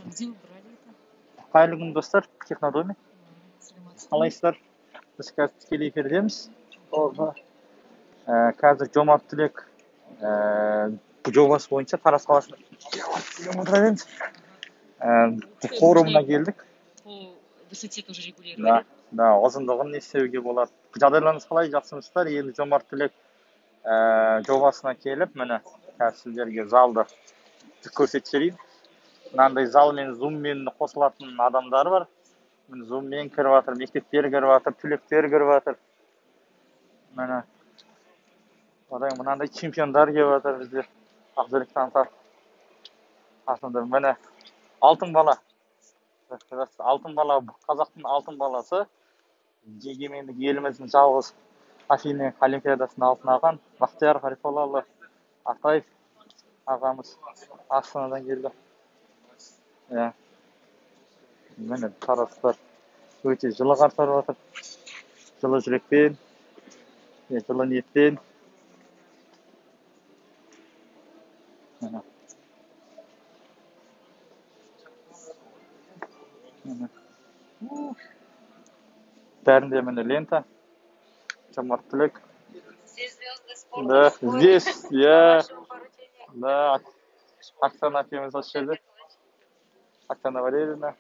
Где убрали это? Қайырлы күн достар, Технодоме. Саламатсыздар. Қалайсыздар? Біз қазір тікелей эфирдеміз. Қазір Жомарт Тілек жобасы бойынша Тараз қаласында отырамыз. Форумына келдік. По высоте тоже регулировали. Да, ұзындығын не істеуге болады. Жағдайларыңыз қалай, жақсымысыздар? Енді Жомарт Тілек жобасына келіп, міне қазір сіздерге залды көрсетіп жіберейін. Мынандай залмен, зуммен қосылатын адамдар бар. Зуммен кіріп жатыр, мектептер кіріп жатыр, түлектер кіріп жатыр. Міне. Одан мынандай чемпиондар келіп жатыр бізде. Ақжүрек танытады. Асында міне алтын бала. Алтын бала, қазақтың алтын баласы. Егемендік еліміздің жалғыз Афины олимпиадасында алтын алған Бақтияр Ғарифоллаұлы Атаев ағамыз Астанадан келді. Міне тараздар өте жылы қарсы жатыр. Жылы жүрекпен, жылы ниетпен. Бәрінде міне лента. Жомарт Тілек. Да, здесь, да, Оксана әпкеміз осы жерде. Оксана Валерьевна.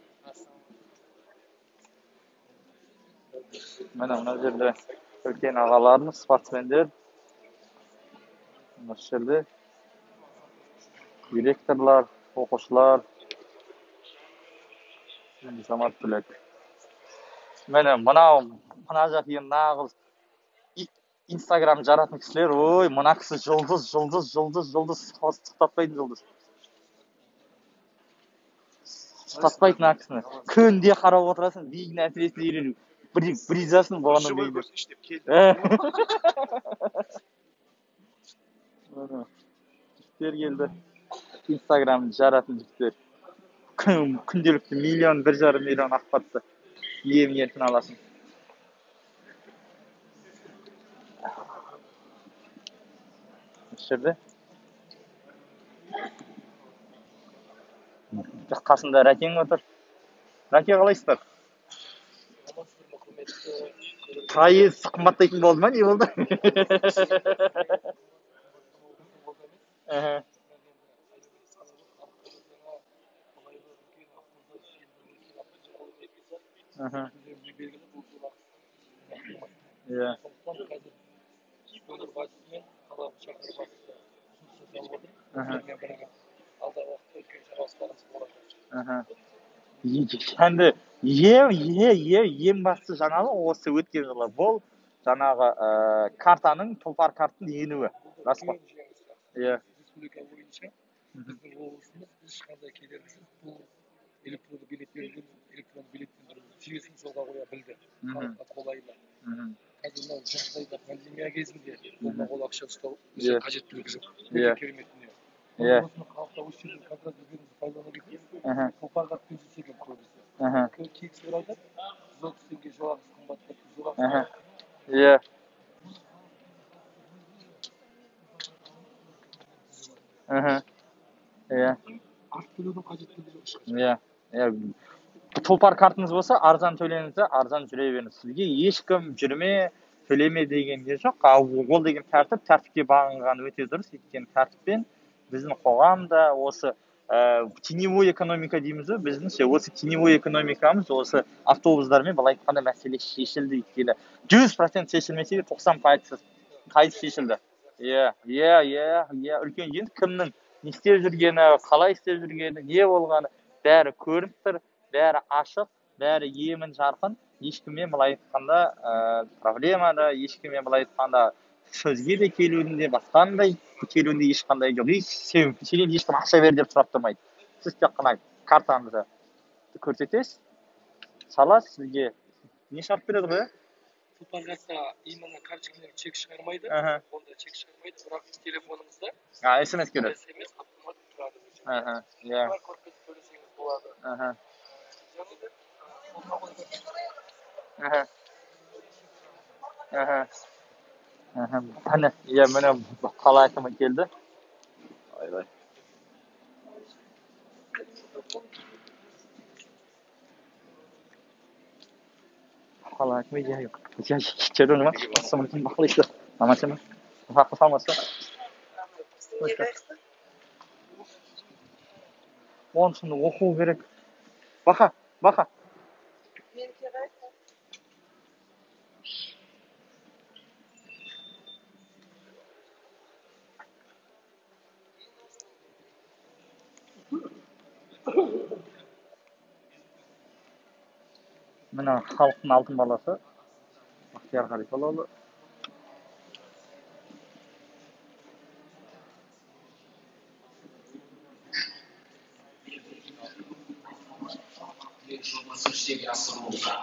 Мына жерде үлкен ағаларымыз, спортсмендер. Осы жерде директорлар, оқушылар. Жомарт Тілек. Міне мына жақ ең нағыз Инстаграм жаратын кісілер. Ой, мына кісі жұлдыз. Сұқтатпайтын жұлдыз. Сұқтатпайтын мына кісіні. Күнде қарап отырасың, биігін әсіресе үйрену. Бризасын болғанын бейді. Жіктер келді. Инстаграм жаратын жіктер. Күнделікті 1,5 миллион ақпатты. Ниетін аласың. Жерде. Қасында Рәкең отыр. Рәке қалайсыздар? Пайыз қымбаттайтын болды ма? Не болды? Енді ең басты жаңалық осы өткен жылы бұл жаңағы картаның, тұлпар карттың енуі. Рас па? Республика бойынша біздің облысымыз ешқандай кедергісіз бұл электронды билеттендіру жүйесін жолға қоя білді. Халыққа қолайлы. Қазір мынау жағдайда пандемия кезінде қолма-қол ақша ұстау өте қажеттілігі жоқ. Керемет дүние. Осыны халыққа осы жерден контракт беруімізді пайдалана кетсек, тұлпар картпен жүрсе екен көбісі. Кек сыр айтады, 130 теңге жоғарғысы қымбаттап, жоғарғысы. Арт төлеудің қажеттілігі жоқ. Тұлпар картыңыз болса, арзан төлеңізді, арзан жүре беріңіз. Сізге ешкім жүрме, төлеме дегенде жоқ. Ол деген тәртіпке бағынған өте дұрыс. Өйткені тәртіппен біздің қоғамда осы теневой экономика дейміз, біздіңше осы теневой экономикамыз осы автобустармен былай айтқанда мәселе шешілді. Өйткені 100% шешілмесе 90% шешілді. Үлкен енді кімнің не істеп жүргені, қалай істеп жүргені, не болғаны бәрі көрініп тұр, бәрі ашық, бәрі емін жарқын. Ешкіммен былай айтқанда проблемада, ешкіммен былай айтқанда сөзге де келуінде, басқандай келуінде ешқандай жоқ. Сенен ешкім ақша бер деп сұрап тұрмайды. Сіз тек қана картаңызды көрсетесіз, саласыз, сізге не шарт береді ғой? Тұлпар картта именно карточкадан чек шығармайды, онда чек шығармайды, бірақ телефоныңызда SMS келеді. SMS автомат тұрады. QR кодпен төлесеңіз болады. Міне қала әкімі келді. Halak media yok. Ya çerön var. Asımın bakılıştı. Anlaşıldı. Haklı salması. Onun için oku gerek. Baka. Mana xalqning altın balası. Baxtiyar Xalifoğlu. Жобасы жүзеге асырылуда.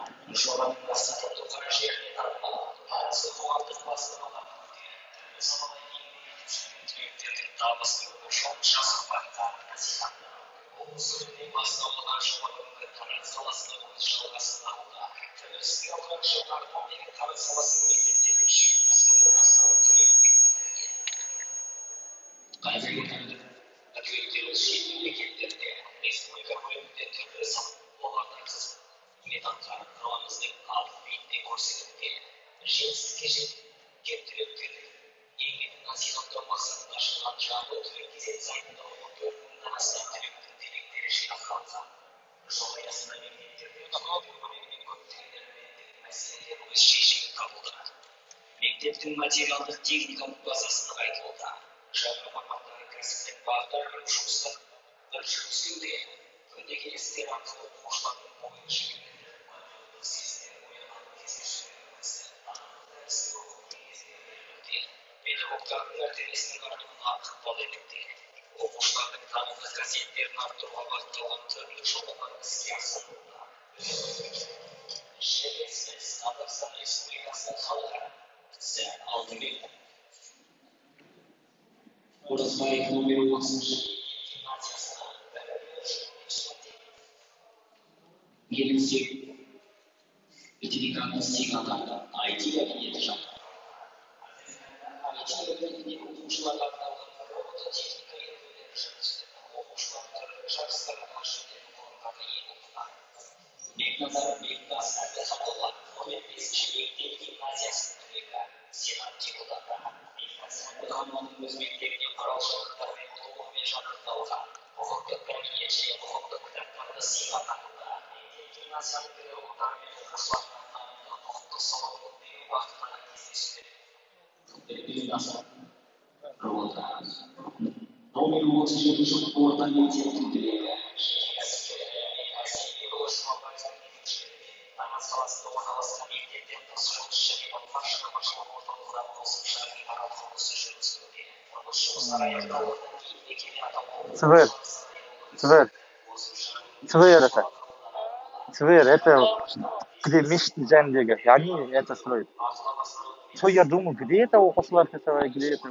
Жобаның мақсаты туған жеріне танымал, маңызды қоғамдық бастамалар түлектердің табысын жолын жасық бағыттарын насихаттау. Облыс өңірінен басталған жобаның тараз саласында өз жалғасын алуда. Тәуелсіздік алған жылдардан бері тараз саласының мектептерінің 7000-ден астам түлек мектептерге. Қазіргі таңда түлектер осы шет мемлекеттерде республика көлемінде түрлі сан олардарсыз металдар қаламыздың алтын биіктен көрсетуде жетістікке жеткен түлектердің еңбегін насихаттау мақсатында ашылған жабық түлек кезек сайтында 14.000-ден астам түлектің тілектері жинақталған. Жоба аясында мектептерде түлектер көлемінің көптеген әлеуметтік мәселелер өз шешімін табуда. Мектептің материалдық техникалық базасын нығайтылуда. Жаңа мамандары кәсіптік бағдар беру жұмыстары жүргізілуде. Күнде келесіздер арқылы оқушылардың бойын жүйелендіріп, сезімдер оянған кездесулерімізді дәрістер оқу кезінде берілуде. Педагогтардың мәртебесінің артуына ықпал етуде. Оқушылардың танымдық қасиеттерін арттыруға бағытталған түрлі жобалар іске асырылуда. Жерлесіміз Қазақстан Республикасының халықарасы Алтынбек Оразбаев номер 30 гимназиясына Gelin Ветеринарный сигналдарда IT кабинеті жатыр. IT кабинетіне оқушыларға арналған робототехника үйірмелері жүргізіліп, оқушылар түрлі жарыстарға жүлделі орындарға ие болуда. Бекназар Бектас Әбдіханұлы номер 5 мектеп гимназиясының түлегі, сенат депутаты. Бектас Әбдіханұлының өз мектебіне құрал-жабдықтар мен толығымен жабдықталған құқықтық кабинет және құқықтық кітаптарды сыйға тартуда. Гимназияның педагогтары мен оқушыларына танымды құқықтық сауаттылық беру бағытындағы кездесулер номер 37 орта мектептің түлегі Тараз саласында орналасқан мектептен тыс жұмыс және балалар шығармашылық орталығынан қосымша ғимарат құрылысы жүргізілуде. Құрылыс жұмыстары аяқталғаннан кейін мекеме аталған ЦВР это где мешіт жанындегі, яғни это строит. Что я думаю, где это оқушылар жасабай, где это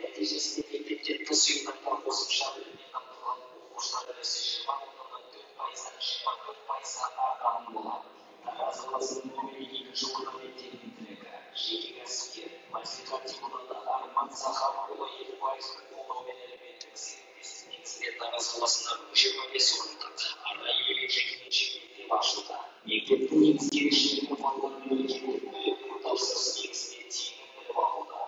нәтижесінде мектептен тыс ұйымдардан қосымша біліммен қамтылған оқушылар үлесі 24%-дан 24%-ға артқан болады. Тараз қаласының номер 2 орта мектебінің түлегі, жеке кәсіпкер, мәслихат депутаты Арман Захарұлы 2%-ның қолдауымен әлеуметтік серіктестік негізінде Тараз қаласында 25 орындық арнайы жекеменшік мектеп ашылды. Мектептің негізгі ерекшелігі қойылған мемлекеттік мүліктің тапсырыс негізінде тегін білім алуда.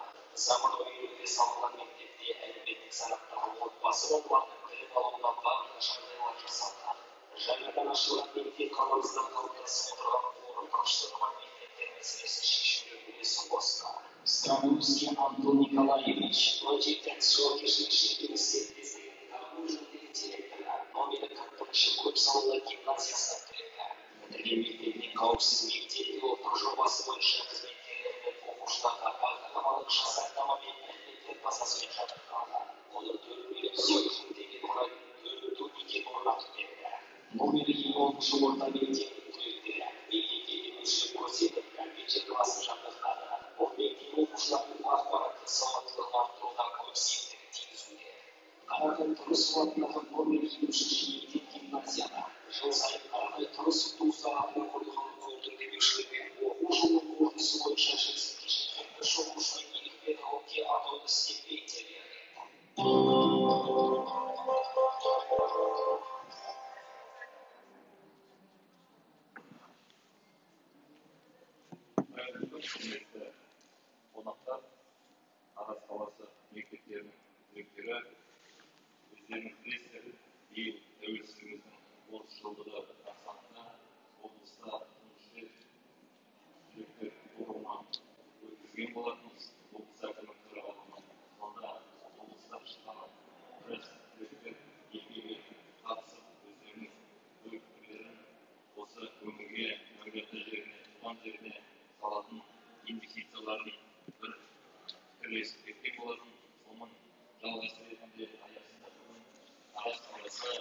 Заманауи үлгіде салынған мектепте әлеуметтік санаттағы отбасы балалардың білім алуына барлық жағдайлар жасалған. Жаңадан ашылған мектеп қаламызда қалыптасып отырған орын тапшылығы бар мектептер мәселесін шешуге үлесін қосты. Страховский Антон Николаевич, Project жауапкершілігі серіктестігінің даму жөніндегі директоры, номері 41 көпсалалы гимназиясының түлегі. Бітірген мектептің қауіпсіз мектеп пилоттық жобасы бойынша қызметкерлер мен оқушыларға бағдарламалық жасақтама мен мәліметтер базасын жабдықталды. Оның 4 миллион 800 мың теңге құрайтын 4 турникет орнатып берді. Номері 20 орта мектептің түлектері мектепте демеушілік көрсетіп, компьютер класын жабдықтады. Бұл мектеп оқушылардың ақпараттық сауаттылығын арттыруға көп септігін тигізуде. Қарағанды Тұрысов атындағы номері 23 мектеп гимназияда жыл сайын Қарағанды Тұрысов ту сағатына қойылған қордың демеушілігімен оқу жылының қорытындысы бойынша жетістікке жеткен 3 оқушының 2 педагогке атаулы стипендия берілді. құрметті қонақтар, Арыс қаласы мектептерінің түлектері, өздеріңіз білесіздер, биыл тәуелсіздігіміздің 30 жылдығы қарсаңында облыста тұңғыш рет түлектер форумы өткізген болатынбыз. Облыс әкімінің төрағалығымен. Сонда облыстан шыққан біраз түлектер еңбекке қатысып, өздерінің ой пікірлерін осы өңірге, мәңгілікті жеріне, туған жеріне салатын инвестицияларын бір пікірлесіп кеткен болатын. Соның жалғасы ретінде аясында бүгін Арыс қаласы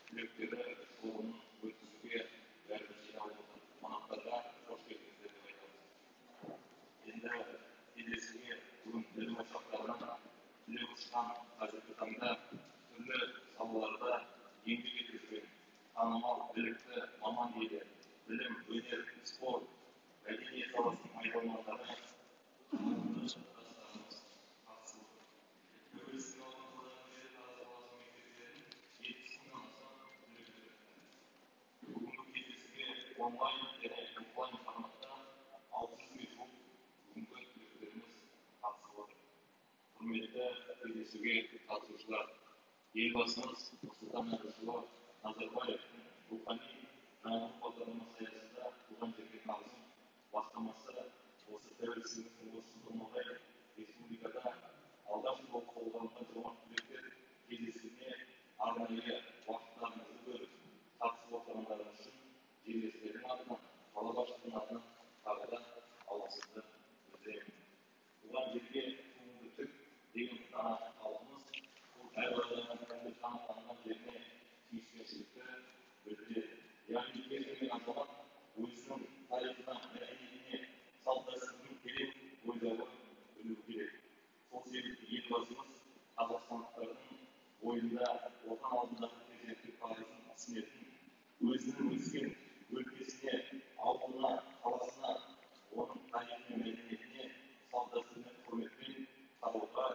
түлектері форумын өткізуге бәріміз жиналып отыр. Қонақтарға қош келдіңіздер деп айтамыз. Енді кездесуге бүгін білім ошақтарынан түлеп ұшқан қазіргі таңда түрлі салаларда еңбек етіп танымал білікті маман дейді. Білім, өнер, спорт, мәдениет саласының майталмандары бүгінгі кездесуге онлайн және офлайн форматта 600-ге жуық бүгінгі түлектеріміз қатысып отыр. Құрметті кездесуге қатысушылар, елбасымыз Нұрсұлтан Әбішұлы Назарбаевтың рухани жаңғыру бағдарламасы аясында туған жерге тағзым бастамасы осы тәуелсіздіктің 30 жылдығына орай республикада алғаш болып қолға алынған жомарт түлектер кездесуіне арнайы уақыттарыңызды бөліп қатысып отырғандарыңыз үшін жерлестердің атынан, қала басшылығының атынан тағы да алғысымды білдіремін. Туған жерге туыңды тік деген дана халқымыз бұл әр адамның кәдімгі танымалған жеріне сүйіспеншілікті білдіреді. Яғни кез келген азамат өзінің тарихына, мәдениетіне, салт-дәстүрінің терең бойлауы білуі керек. Сол себепті елбасымыз қазақстандықтардың бойында отан алдындағы перзенттік парызын түсінетін, өзінің өскен өлкесіне, ауылына, қаласына, оның тарихы мен мәдениетіне, салт-дәстүріне құрметпен қарауға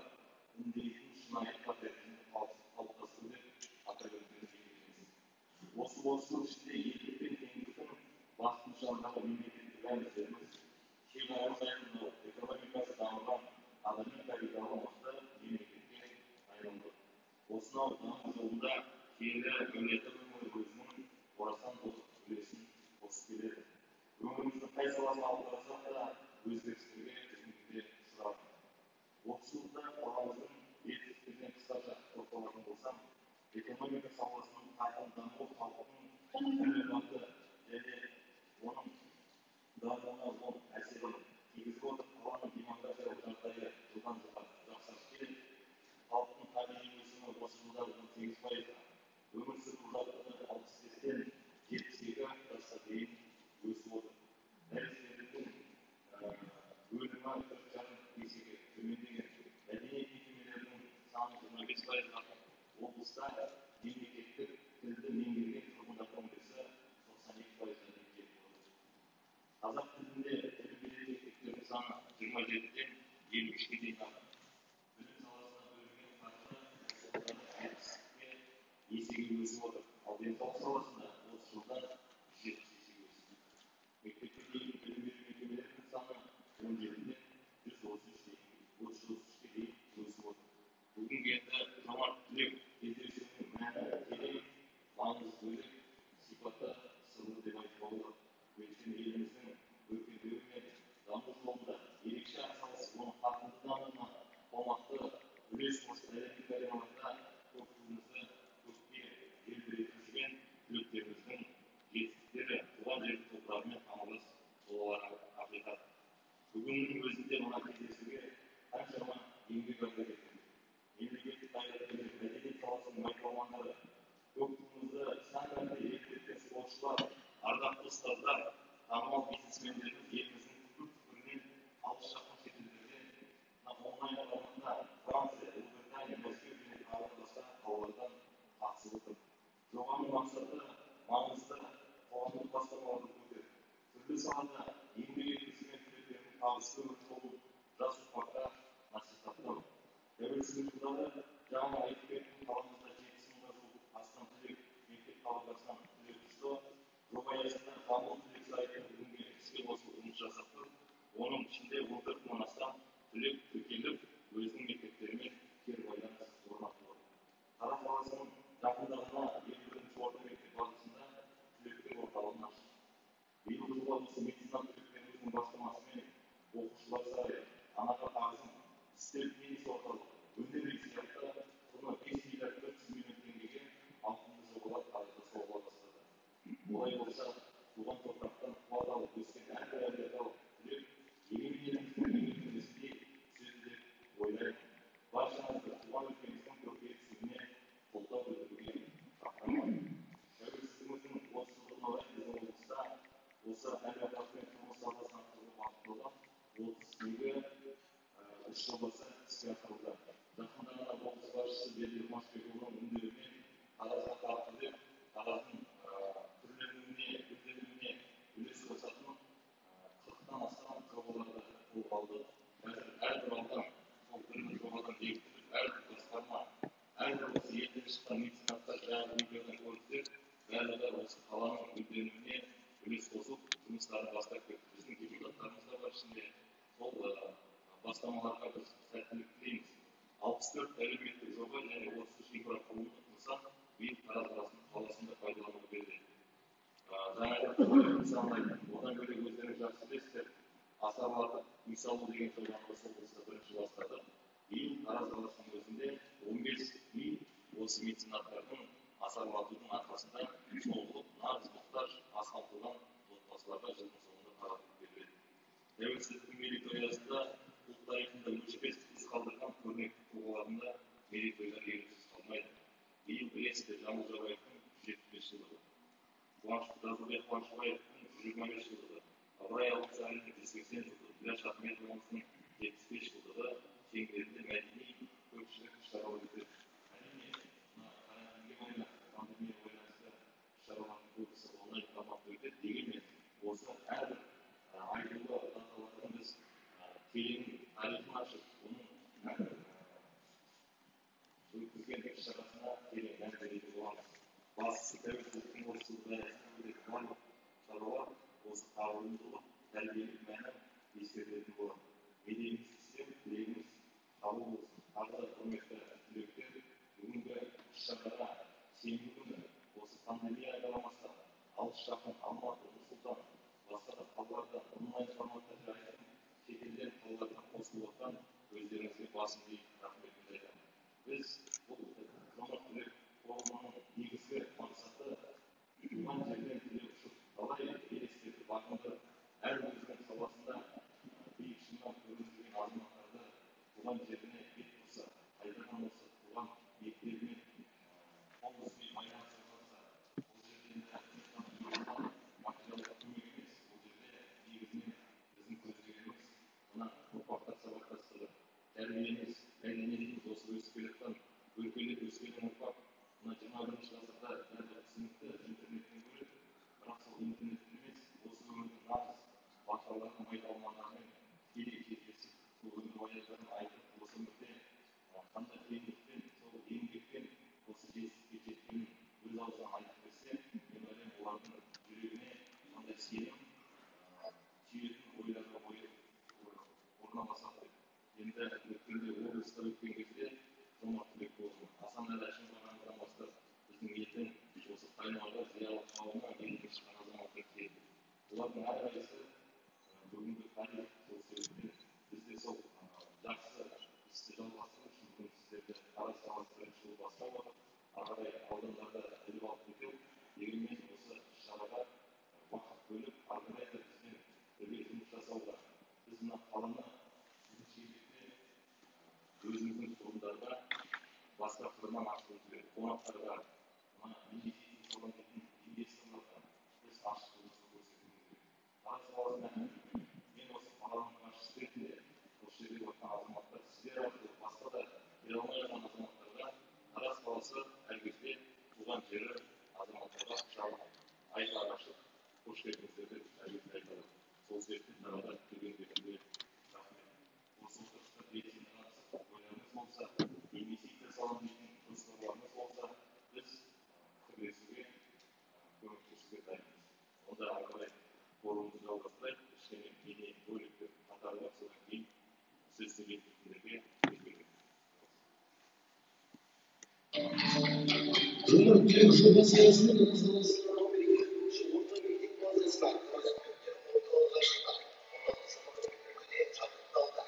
үндейтін шынайы патриотизмді қалыптастыру деп атап өткіміз келеді. Осы 30 жыл ішінде ерлік пен теңдіктің басты нышандағы мемлекеттік рәміздеріміз, шекараны айқындау, экономикасы дамыған, адами капиталы мықты мемлекетке айналды. Осынау даму жолында киелі әулеті өңірі өзінің орасан зор үлесін қосып келеді. Өңіріміздің қай саласын алып қарасақ та өзгерістерге жүгінуге ұшырады. 30 жылда қаламыздың жетістіктеріне қысқаша тоқталатын болсам, экономика саласының қарқынды дамуы халықтың әлеуметтік және оның дамуына оң әсерін тигізіп отыр. Қаланың демографиялық жағдайы жылдан жылға жақсарып келеді. Халықтың табиғи өсімі осы жылдары 18%, өмір сүру ұзақтығы 65-тен 72 жасқа дейін өсіп отыр. Дәрістердің бөлімі 4,5 есеге төмендеген. Мәдениет мекемелерінің саны 25%-ға, облыста мемлекеттік тілді меңгерген тұрғындардың үлесі 92%-ға дейін жетіп отыр. Қазақ тілінде білім беретін мектептердің саны 27-ден 53-ге дейін артты. Білім саласына бөлінген қаржы жетістікке есеге өсіп отыр. Ал денсаулық саласында 30 жылдан 7 есеге өсті. Мектепке дейінгі білім беру мекемелерінің саны 17-ден 133-ге дейін өсіп отыр. Бүгінгі енді жомарт түлек кездесуінің мәні терең, маңызы бөлек, сипаты сырлы деп айтуға болады. Өйткені еліміздің өркендеуі мен даму жолында ерекше атсалысып, оның қарқынды дамуына қомақты үлес қосып, әлемдік ареналарда көк туымызды көкке желбіретіп жүрген түлектеріміздің жетістіктері туған жер топырағымен тамырлас болары ақиқат. Бүгіннің өзінде мына кездесуге қаншама еңбек ардагерлер кеткен. Мемлекеттік қайраткерлер, мәдениет саласының майталмандары, көк туымызды сан мәрте желбіреткен спортшылар, ардақты ұстаздар, танымал бизнесмендеріміз еліміздің түкпір-түкпірінен, алыс-жақын шетелдерден, онлайн форматта Франция, Ұлыбритания, Мәскеу және тағы басқа қалалардан қатысып отыр. Жобаның мақсаты маңызды қоғамдық бастамаларды көтеріп, түрлі салада еңбек еткізген түлектердің табысты өмір жолын жас ұрпаққа насихаттау. Тәуелсіздік жылдары жаңа айтып кеткен қаламызда 70 мыңға жуық астам түлек мектеп қабырғасынан түлеп түсті. Жоба аясында жамбыл түлек сайты бүгінге іске қосылып жұмыс жасап тұр. Оның шыққан меценаттар жаңағы видеодан көрдіңіздер, барлығы осы қаланың гүлденуіне үлес қосып, жұмыстарын бастап кетті. Біздің депутаттарымыз да бар ішінде. Сол бастамаларға біз сәттілік тілейміз. 64 әлеуметтік жоба және 33 инфрақұрылымдық нысан биыл Тараз қаласында пайдалануға беріледі. Жаңағы нысандар, одан бөлек өздеріңіз жақсы білесіздер, асарлатып үй салу деген жобаны осы облыста бірінші бастады. Биыл Тараз қаласының өзінде 15 үй осы меценаттардың асарлатудың арқасында соғылып, нағыз мұқтаж аз қамтылған отбасыларға жылдың соңында таратылып беріледі. Тәуелсіздіктің мерейтойы аясында ұлт тарихында өшпес із қалдырған көрнекті тұлғаларында мерейтойлар еріксіз қалмайды. Биыл білесіздер, Жаңыл Жабаевтың 175 жылдығы, Жазылбек Қуанышбаевтың 125 жылдығы, Ыбырай Алтынсариннің 180 жылдығы, Күләш Ахметованың 75 жылдығы шеңберінде мәдени көпшілік іс-шаралар өтеді. Әрине, карантинге пандемия байланысты іс-шаралардың көбісі онлайн форматта өтеді. Дегенмен, осы әрбір айтулы даталардың біз тереңін тарихын ашып, оның әрбір өткізген іс-шарасына терең мән беретін боламыз. Бастысы тәуелсіздіктің 30 жылдығы аясында өтетін барлық шаралар осы тағылымдылық, тәрбиелік мәнін ескерілетін болады. Медиамыз істер, тілегіміз қабыл болсын. Тағы да құрметті түлектер, бүгінгі іс-шараға сенбі күні осы пандемия қарамастан алыс жақын Алматы, Нұр-Сұлтан, басқа да қалалардан онлайн форматта жайылып, шетелден қалалардан қосылып отқан өздеріңізге басым иіп рахметімді айтамын. Біз бұл жомарт түлек форумының негізгі мақсаты туған жерден түлеп ұшып, талай елестерді бағындырып, әр өзінің саласында биік шыңнан көрініп жүрген азаматтарды туған жеріне бет бұрса, қайтадан осы туған беттерімен қол үзбей байланыс орнатса, бұл жерден материалдық көмек емес, бұл жерде негізінен біздің көздегеніміз мына ұрпақтар сабақтастығы, тәрбиеміз, мәдениетіміз осы өсіп келе жатқан өркениет өскелең ұрпақ мына 21-ші ғасырда бәрі түсінікті интернеттен бөлек, бірақ сол интернеттен емес, осы өмірдің нағыз бақшаларының майталмандарымен тікелей кездесіп, сол өмір баяндарын айтып, осы өмірде қандай қиындықпен, сол еңбекпен осы жетістікке жеткенін өз аузынан айтып берсе, мен ойлаймын, олардың жүрегіне қандай сенім, сүйетін ойларға орналасады деп. Енді өткенде облыста өткен кезде жомарт түлек болды. Асанәлі Әшімбайұлынан бастап біздің елдің осы қайнауға зиялы қауымына елге шыққан азаматтар келді. Олардың әрқайсысы бүгінгі тарих сол себептен бізде сол жақсы істі жалғастыру үшін бүгін сіздерді Тараз қаласы бірінші жыл бастап отыр. Ары қарай аудандарда іліп алып кетеді. Дегенмен осы іс-шараға уақыт бөліп, ары қарай да бізбен бірге жұмыс жасауға, біз мына қаланы өзіміздің тұрғындарға басқа қырынан ашқымыз келеді. Қонақтарға, мына инвестиция салынатын инвесторларға біз ашықтығымызды көрсетуіміз керек. Тараз қаласына мен осы қаланың басшысы ретінде осы жерде отырған азаматтар, сіздер арқылы басқа да келе алмай жатқан азаматтарға Тараз қаласы әр кезде туған жері азаматтарға құшағын айқара ашып, қош келдіңіздер деп әр кезде айтады. Сол себептен тағы да келгендеріңізге рахмет. Осы отырысқа белсенді қатысып, ойларыңыз болса, инвестиция саламын дейтін жоспарларыңыз болса, біз пікірлесуге, көмектесуге дайынбыз. Онда ары қарай форумды жалғастырайық, кішкене бейне бөліктер қатары бар, содан кейін сөз сөйлейтіндерге сөз беремін. Жомарт түлек жобасы аясында Қазақстан Республикасы орта мектеп базасына орталық ашылды. Жабдықталды.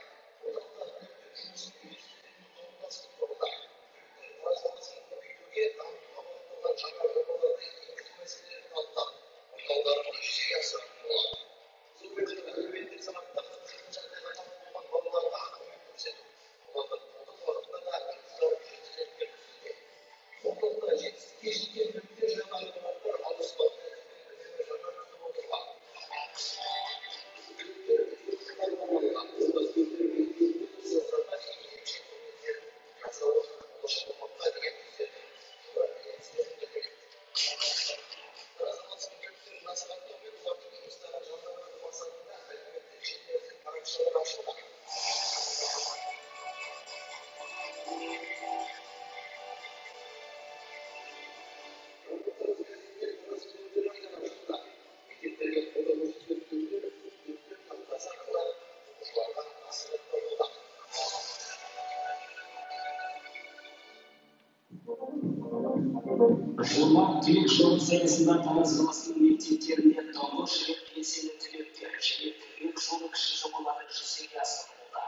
Журнал түлек жылы сайысында Тараз қаласының мектептерінде тұңғыш рет белсенді түлектер және түлек жылы кіші жобалары жүзеге асырылуда.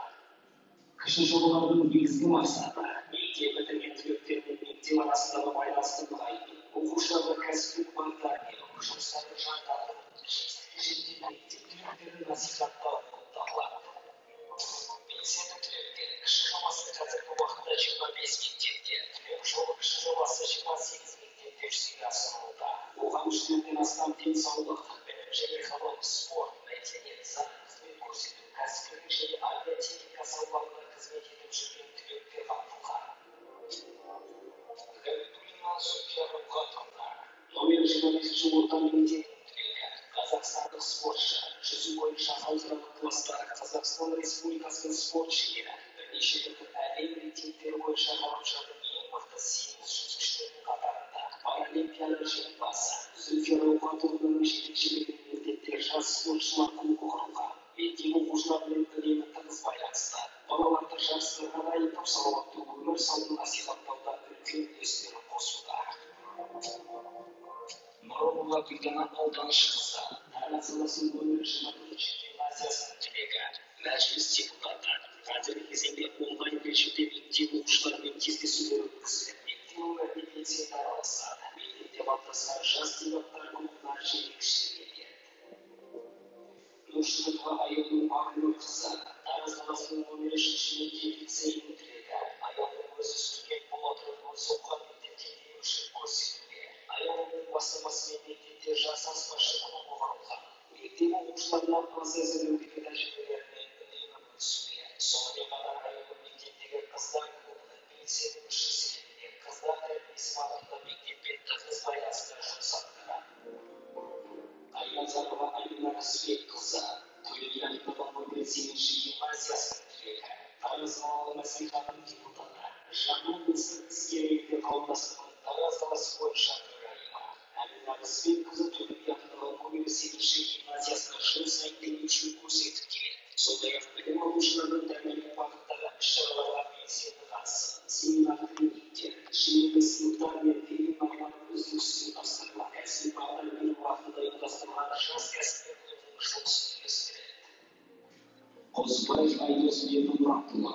Кіші жобалардың негізгі мақсаты мектеп бітірген түлектер мен мектеп арасындағы байланысты нығайту, оқушыларға кәсіптік бағдар беру, жұмыстарды жандандыру, жетістікке жеткен мектеп түлектерін насихаттау болып табылады. Белсенді түлектер кіші жобасы қазіргі уақытта 25 мектепте, түлек жолы кіші жобасы 28 мектепте жүзеге асырылуда. Оған жүзден астам денсаулық, білім және ғылым, спорт, мәдениет, заң, қызмет көрсету, кәсіпкерлік және агротехника салаларында қызмет етіп жүрген түлектер қамтылған. Габидуллина Зульфия Рухатовна, номер 25 орта мектебінің түлегі, қазақстандық спортшы, жүзу бойынша халықаралық кластағы Қазақстан Республикасының спорт шебері, бірнеше дүркін әлем рейтингтері бойынша ғаламшардың ең мықты 8 жүзушілердің қатарында паралимпиада жеңімпазы. Зульфия Рухатовнаның жетекшілігімен мектепте жас спортшылар клубы құрылған. Мектеп оқушыларымен үнемі тығыз байланысты. Балаларды жарыстарға дайындап, салауатты өмір салтын насихаттауда үлкен үлестерін қосуда. Нұрымова Гүлдана Алданышқызы, Тараз қаласының номер 23 гимназиясының түлегі, мәжіліс депутаты. Қазіргі кезеңде онлайн режимде мектеп оқушыларымен кездесулер өткізіліп, мектеп өңіріне белсенді араласады. Мектепте қалыптасқан жас дебаттар клубына жетекшілік етеді. Нұршықова Айгүл Мағлұмқызы, Тараз қаласының номер 3 мектеп лицейінің түлегі. Айгүлдің өзі студент бола отырып, өзі оқыған мектепте демеушілік көрсетуде. Айгүлдің бастамасымен мектепте жас аспазшы клубы құрылған. Мектеп оқушыларына ас әзірлеудегі тәжірибелерімен үнемі бөлісуде. Сонымен қатар Айгүл мектептегі қыздар клубының белсенді мүшесі ретінде қыздар тәрбиесі бағытында мектеппен тығыз байланыста жұмыс атқарады. Айназарова Альбина Рысбекқызы, Төле атындағы номер 8 гимназиясының түлегі, Тараз қалалық мәслихатының депутаты, жаңа облыстық іскерлер қауымдастығының Тараз қаласы бойынша төрайымы. Альбина Рысбекқызы Төле атындағы номер 8 гимназиясына жыл сайын демеушілік көрсетіп келеді. Сондай-ақ білім алушылардың тәрбиелік бағыттағы іс-шараларға белсенді қатысып, семинар-тренингтер, шеберлік сыныптар мен вебинарлар үздіксіз ұйымдастырылған. Кәсіби бағдар беру уақытында ұйымдастырылған жас кәсіпкер клубының жұмысын үйлестіреді. Қосбаев Айдос Бердімұратұлы,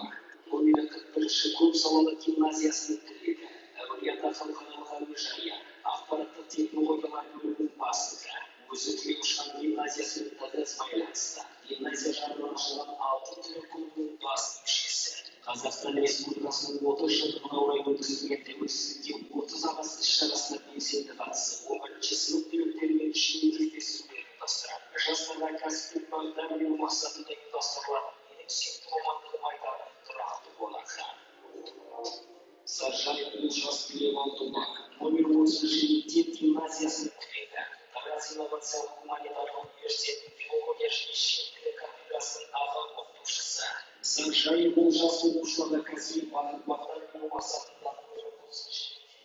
номер 41 көпсалалы гимназиясының түлегі, Әулиеата халықаралық әуежайы, ақпараттық технологиялар бөлімінің бастығы, өзі түлеп ұшқан гимназиясымен тығыз байланысты. Гимназия жанынан ашылған 6 түлек клубының бас мүшесі. Қазақстан Республикасының 30 жылдығына орай өткізілген тәуелсіздікке 30 ағас іс-шарасына белсенді қатысып, 11-ші сынып түлектерімен жиі кездесулер ұйымдастырады. Жастарға кәсіптік бағдар беру мақсатында ұйымдастырылатын менің сүйікті мамандығым айтатын тұрақты қонағы. Саржан Олжас Тілеуалдұлы, номер 30 мектеп гимназиясының түлегі, Тараз инновациялық гуманитарлық университетінің филология және шет тілі кафедрасының аға оқытушысы. Саржан Олжас оқушыларға кәсіби бағдар беру мақсатында номер 30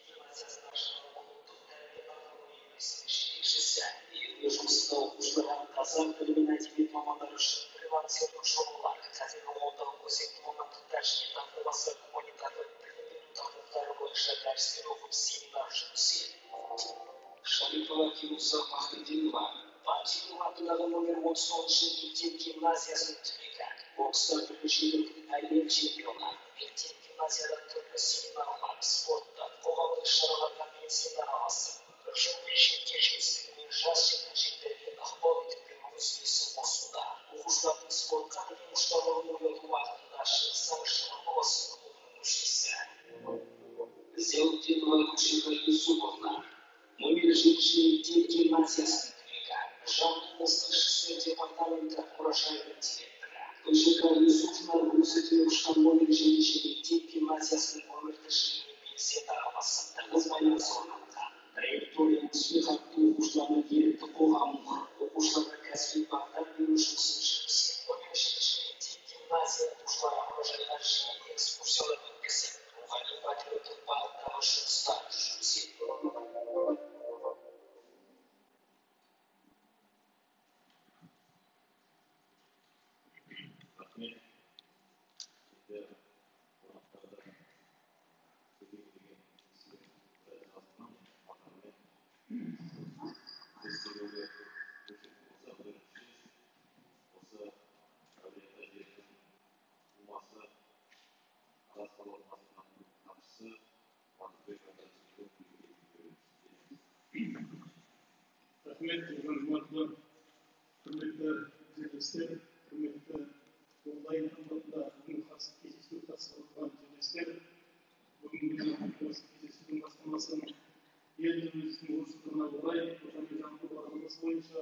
гимназиясының ашылған клубтық тәрбие бағдарламалық үйірмесінің жетекшісі. Үйірме жұмысында оқушыларға қазақ тілі мен әдебиет мамандары үшін превенциялық шаралар, қазіргі ондағы өзекті мамандықтар және тағы басқа гуманитарлық білім беру тақырыптары бойынша дәрістер оқып семинар жұмыс етеді. Шарипова Фируза Махмединова, Пантинова атындағы номер 39 мектеп гимназиясының түлегі, бокста бірнеше дүркін әлем чемпионы, мектеп гимназияда түрлі семинарлар, спортта, қоғамдық шараларға белсенді араласып, бір жыл жеткен жетістігімен жас жеткіншектерге ықпал етіп өз үлесін қосуда. Оқушылардың спортқа деген құштарлығын ояту бағытында Шығыстану қаласы клубының мүшесі. Зәутенова Күшева Юсуповна, номер 7 мектеп гимназиясының түлегі, Жамбыл ішкі департаменті мұражайының директоры. Күшева Юсуповна өзі түлеп ұшқан номер 7 мектеп гимназиясының өмірді шегіне белсенді араласып, тығыз байланыс орнатқан. Траектория мәслихаты оқушыларының ерікті қоғамын құрып, оқушыларға кәсіби бағдар беру жұмысын жүргізеді. Номер 7 мектеп гимназия оқушыларға мұражайлар және экскурсиялар өткізіп, рухани патриоттық бағыттағы жұмыстар жүргізеді. Рахмет. Қонақтарда көптеген рахмет, журналистер, құрметті жерлестер, құрметті онлайн форматында бүгін кездесу қатысып отырған жерлестер, бүгінгі осы кездесудің бастамасын еліміздің орыстығына орай қожамет жаңғырту бағдарламасы бойынша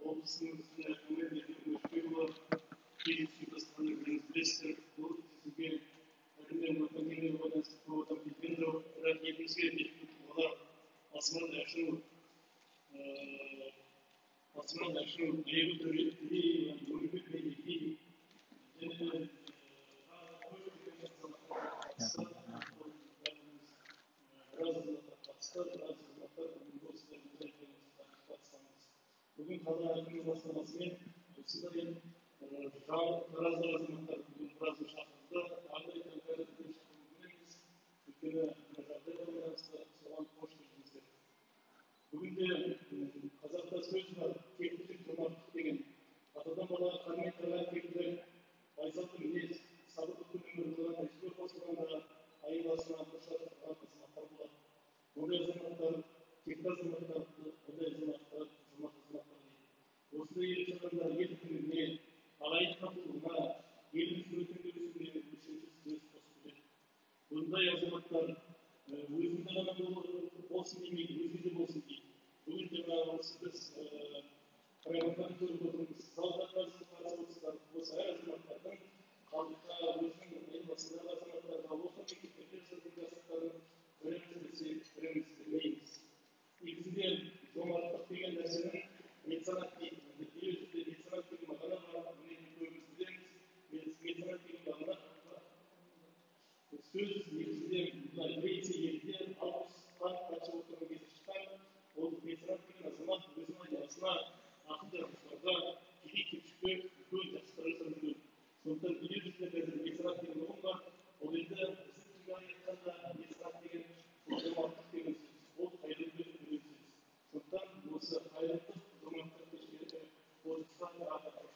облысымыздың әкімі Еркін Көшпекұлы кездесу бастағанын өздеріңіз білесіздер. Бұл кездесуге әлемнің пандемияға байланысты көп адам келген жоқ, бірақ елімізге белгілі тұлғалар Асман Әшімов, Айгүл Төлеева, Нұрбек Байекеев және бүгін қала әкімінің бастамасымен осындай біраз азаматтар бүгін біразын шақырды. Ағдай тәңкәрі бүгін шақырып білеміз. Өйткені жағдайға байланысты соған қош келдіңіздер. Бүгінде қазақта сөз бар, кекілік жомарттық деген. Атадан балаға қармай тараған кекілік, байсалды мінез, сабырлы өмір жолдан ешбір қосылғанда айласына қоршап тұрған азаматтар болады. Ондай азаматтар текті азаматтар, ондай азаматтар жомарт азаматтар дейді. Осындай ел жұртында ел күніне, ағайын татулығына, еліміздің өркендеуіне өлшеусіз үлес қосып келеді. Ондай азаматтар өзінде ғана болсын демейді, өзге де болсын дейді. Бүгін жаңағы осы біз программаны көріп отырмыз. Залда қарсы отырсыздар. Осы әр азаматтардың халыққа өзінің елбасындағы азаматтарға осы мектептерде жүрген жастықтарын көреміз десек, көреміз білмейміз. Негізінде жомарттық деген нәрсенің меценат дейді. Дүниежүзінде меценат деген мағына бар. Бұны көбіміз білеміз. Меценат деген мағына сөз негізінде Греция елінде алпыстан патша отырған кезде шыққан. Ол меценат деген азамат өзінің айналасына ақын жазушыларға, кедей-кепшікке үлкен жақсылық жасап жүрген. Сондықтан дүниежүзінде қазір меценат деген ұғым бар. Ол енді біздің тілмен айтқанда меценат деген жомарттық деген сөз. Ол қайырымдылық деген сөз. Сондықтан осы қайырымдылық, жомарттық кешкені орысқа аты қош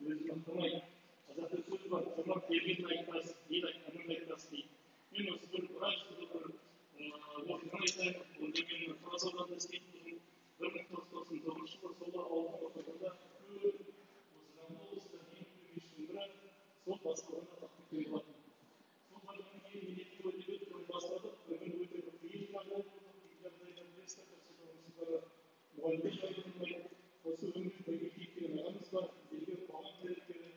өзін ақтамайды. Қазақта сөз бар, жомарт елген айтпас, ел айтқанын айтпас дейді. Мен осы бір оқиғаны айтайын, онда мен Тараз ауданында істейтін 1999 жылы сол ауылдың ортасында осы жамбыл облысында ең үлкен мешіттің бірі сол басталғанда тақпен келіп болатын. Сол барғаннан кейін мен екі өтіп бастадық. Бүгін өте бір қиын жағдай болды. Жағдайда білесіздер, мұғалімдер жайлы болмайды. Осы өмір Байекеев деген ағамыз бар, елге қоғам қайраткері.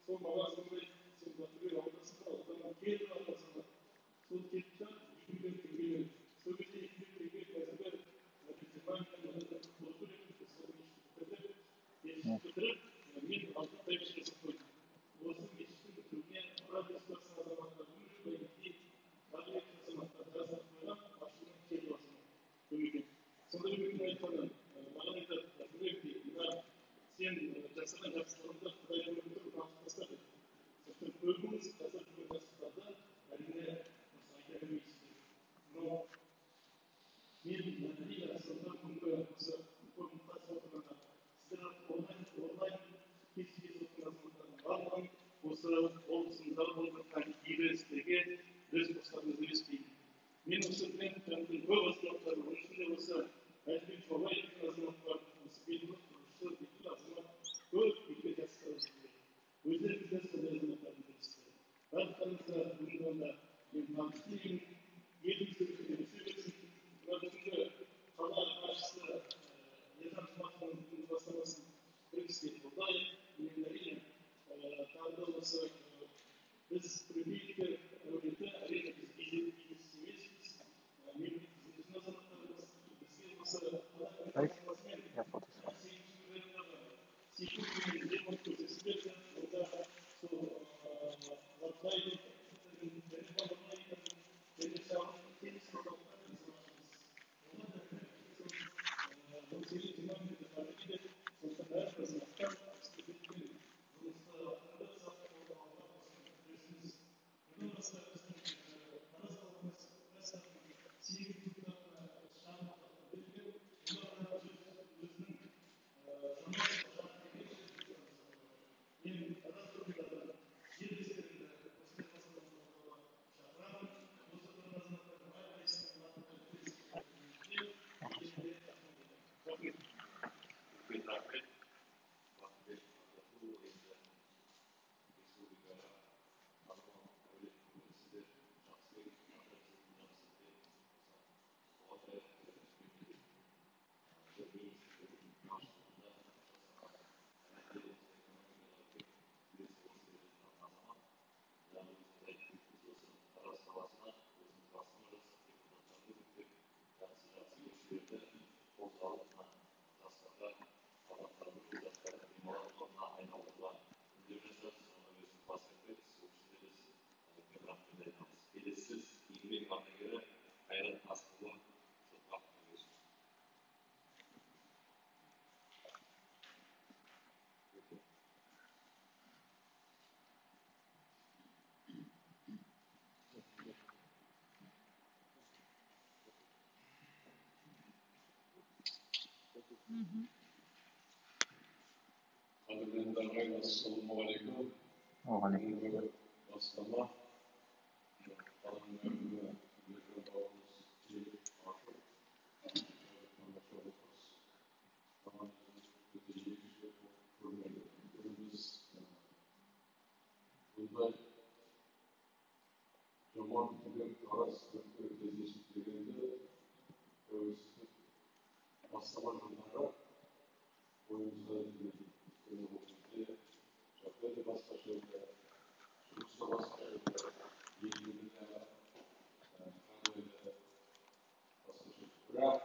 Сол маған сондай сен батырбек аудасың ба, одан келіп аласың ба? Сол келіп та 2 миллион теңге берді. Сол кезде 2 миллион теңге қазіргі динамиканы қорқу ретінде сол мешітті бітіріп, мен алтын тайып жасап қойдым. Осы мешіттің бітіруіне радиостанция азаматтар, Байекеев, радио азаматтар жазып қойған ашылған келіп азамат көмекке. Сонда мен айтқаным, маған айтады, батырбек дейді, мына сен жасаған жақсылығыңды Құдай көріп танып таста дейді. Сондықтан көбіңіз қазір жүрген жастықтарды әрине осы айта бермейсіздер. Но мен әрине сонда бүгінгі осы форумға қатысып отырғанда сіздер онлайн кездесіп отырған азаматтардың барлығын осы облысымызда болып жатқан игі істерге өз қосарыңызды үлестеймін. Мен осы трендтің көп азаматтары, оның ішінде осы Әлібек Жобай деген азамат бар, осы белгілі құрылысшы, белгілі азамат көп игі жастар жүрген. Өздеріңіз де сондай азаматтардың білесіздер. Барлықтарыңызға бүгінгі онда мен табыс тілеймін, елімізді өсе берсін. Мына бүгінгі қала басшысы Ержан Смақовтың бастамасын бірге қолдайық. Мен әрине тағы да осы біз президенттер әулеті әрине біз бизнес емеспіз. Мен біздің азаматтарымыз бізге осы қала Qadrli ağabey, assalomu alaykum. Aleyküm. Бастама. Bunday жомарт деген арасында кездесіп дегенде тәуелсіздік бастама жылдары ойымызға өйткені ол кезде жағдай да басқаша еді, жұмыс та басқа еді, елдегі де жағдай да басқаша еді. Бірақ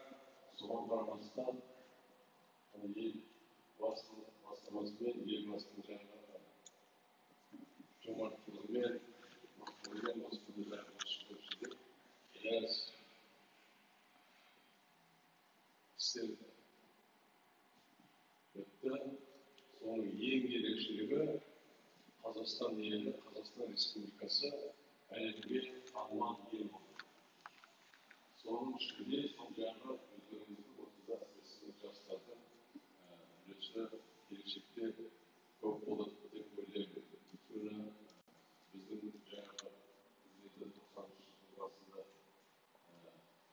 соған қарамастан ел бастамасымен елбасының жаңағы жомарттығымен осындай жағдайшылық ішінде біраз істелді. Тіпті соның ең ерекшелігі Қазақстан елі, Қазақстан Республикасы әлемге танымал ел болды. Соның ішінде сол жағы өздеріңіздің осында әсіресе жастардың үлесі келешекте көп болады деп ойлаймын. Өйткені біздің жаңағы 1993 жылдың басында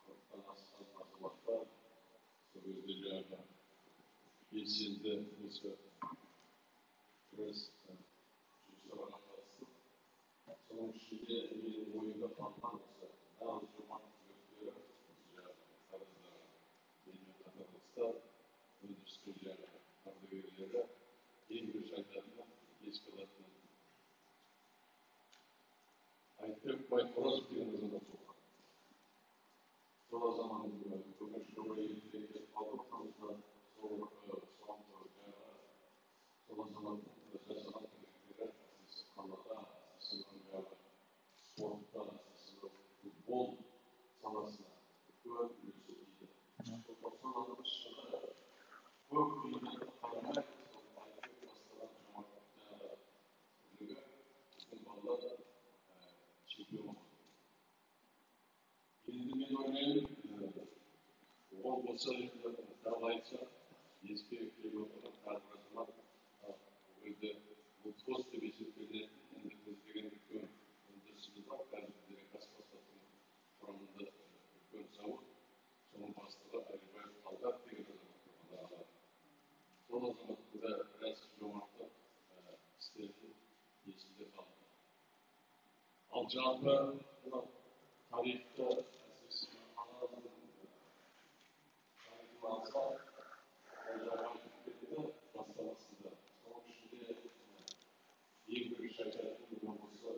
40-тан асқан азаматтар сол кезде жаңағы белсенді осы күрес жұмыстарға қатысты. Соның ішінде менің ойымда қалған осы нағыз жомарт жүректері, жаңағы тараздағы менімен қатарластар, өндірістің жаңағы ардагерлері ең бірінші айтатыны, еске алатыны Айтбек Байқоразов деген азамат болған. Сол азаматтың өкінішке орай елге келіп қалды ортамызда. Сол азаматтың жасаған еңбектері әсіресе қалада, әсіресе жаңағы спортта, әсіресе футбол саласына үлкен үлесі тиді. Сол 90-ның ішінде көп қиындыққа қарамай, сол Айтбек бастаған жомарттығы біздің балалар чемпион болды. Енді мен ойлаймын, ол болса тағы айтса, еске келіп отырған тағы азамат өзі бұл пост деп есептелінетін, енді біз деген үлкен өндірісіміз бар, қазір біздегі қазфосфаттың құрамында үлкен зауыт, соның бастығы Әлібаев Талғат деген азамат болған. Сол азаматтың да біраз жомарттық істерін есінде қалды. Ал жалпы мынау тарихты әсіресе қаланың тарихын алса, жаңа айтып кетті бастамасында. Соның ішінде ең бірінші айтатыным осы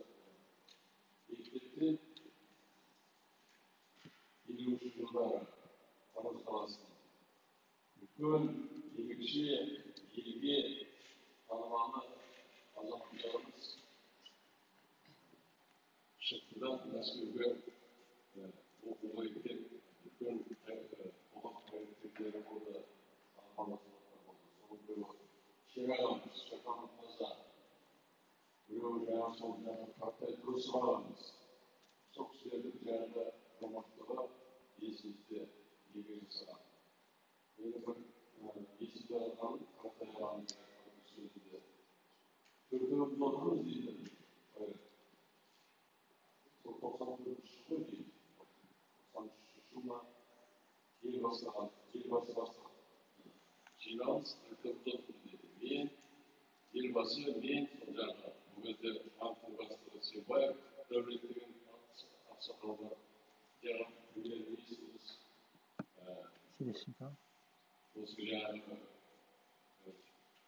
мектепте 50-ші жылдары Тараз қаласының үлкен ерекше елге танымалы азаматтарымыз шықты да Мәскеуге оқуға кеткен үлкен қоғам қайраткерлері болды, танымал азаматтар болды. Соның біреуі Шерағамыз, Шаханов Мырза, біреуі жаңағы сол Қартай Тұрысов ағамыз. Сол кісілердің жаңағы жомарттығы есімізде еңбек жасаған. Менің бір есімде қалған Қартай ағамыздың айтқан сөзінде төртеуміз отырмыз дейді. Сол 94-ші жыл дейді. 93-ші жылы елбасы бастаған жиналыс төртеуміз отырмыз дейді. Мен, елбасы, мен сол жаңағы бұл кезде банктың бастығы Себаев Дәулет деген ақсақал бар. Жаңағы премьер-министріміз осы жаңағы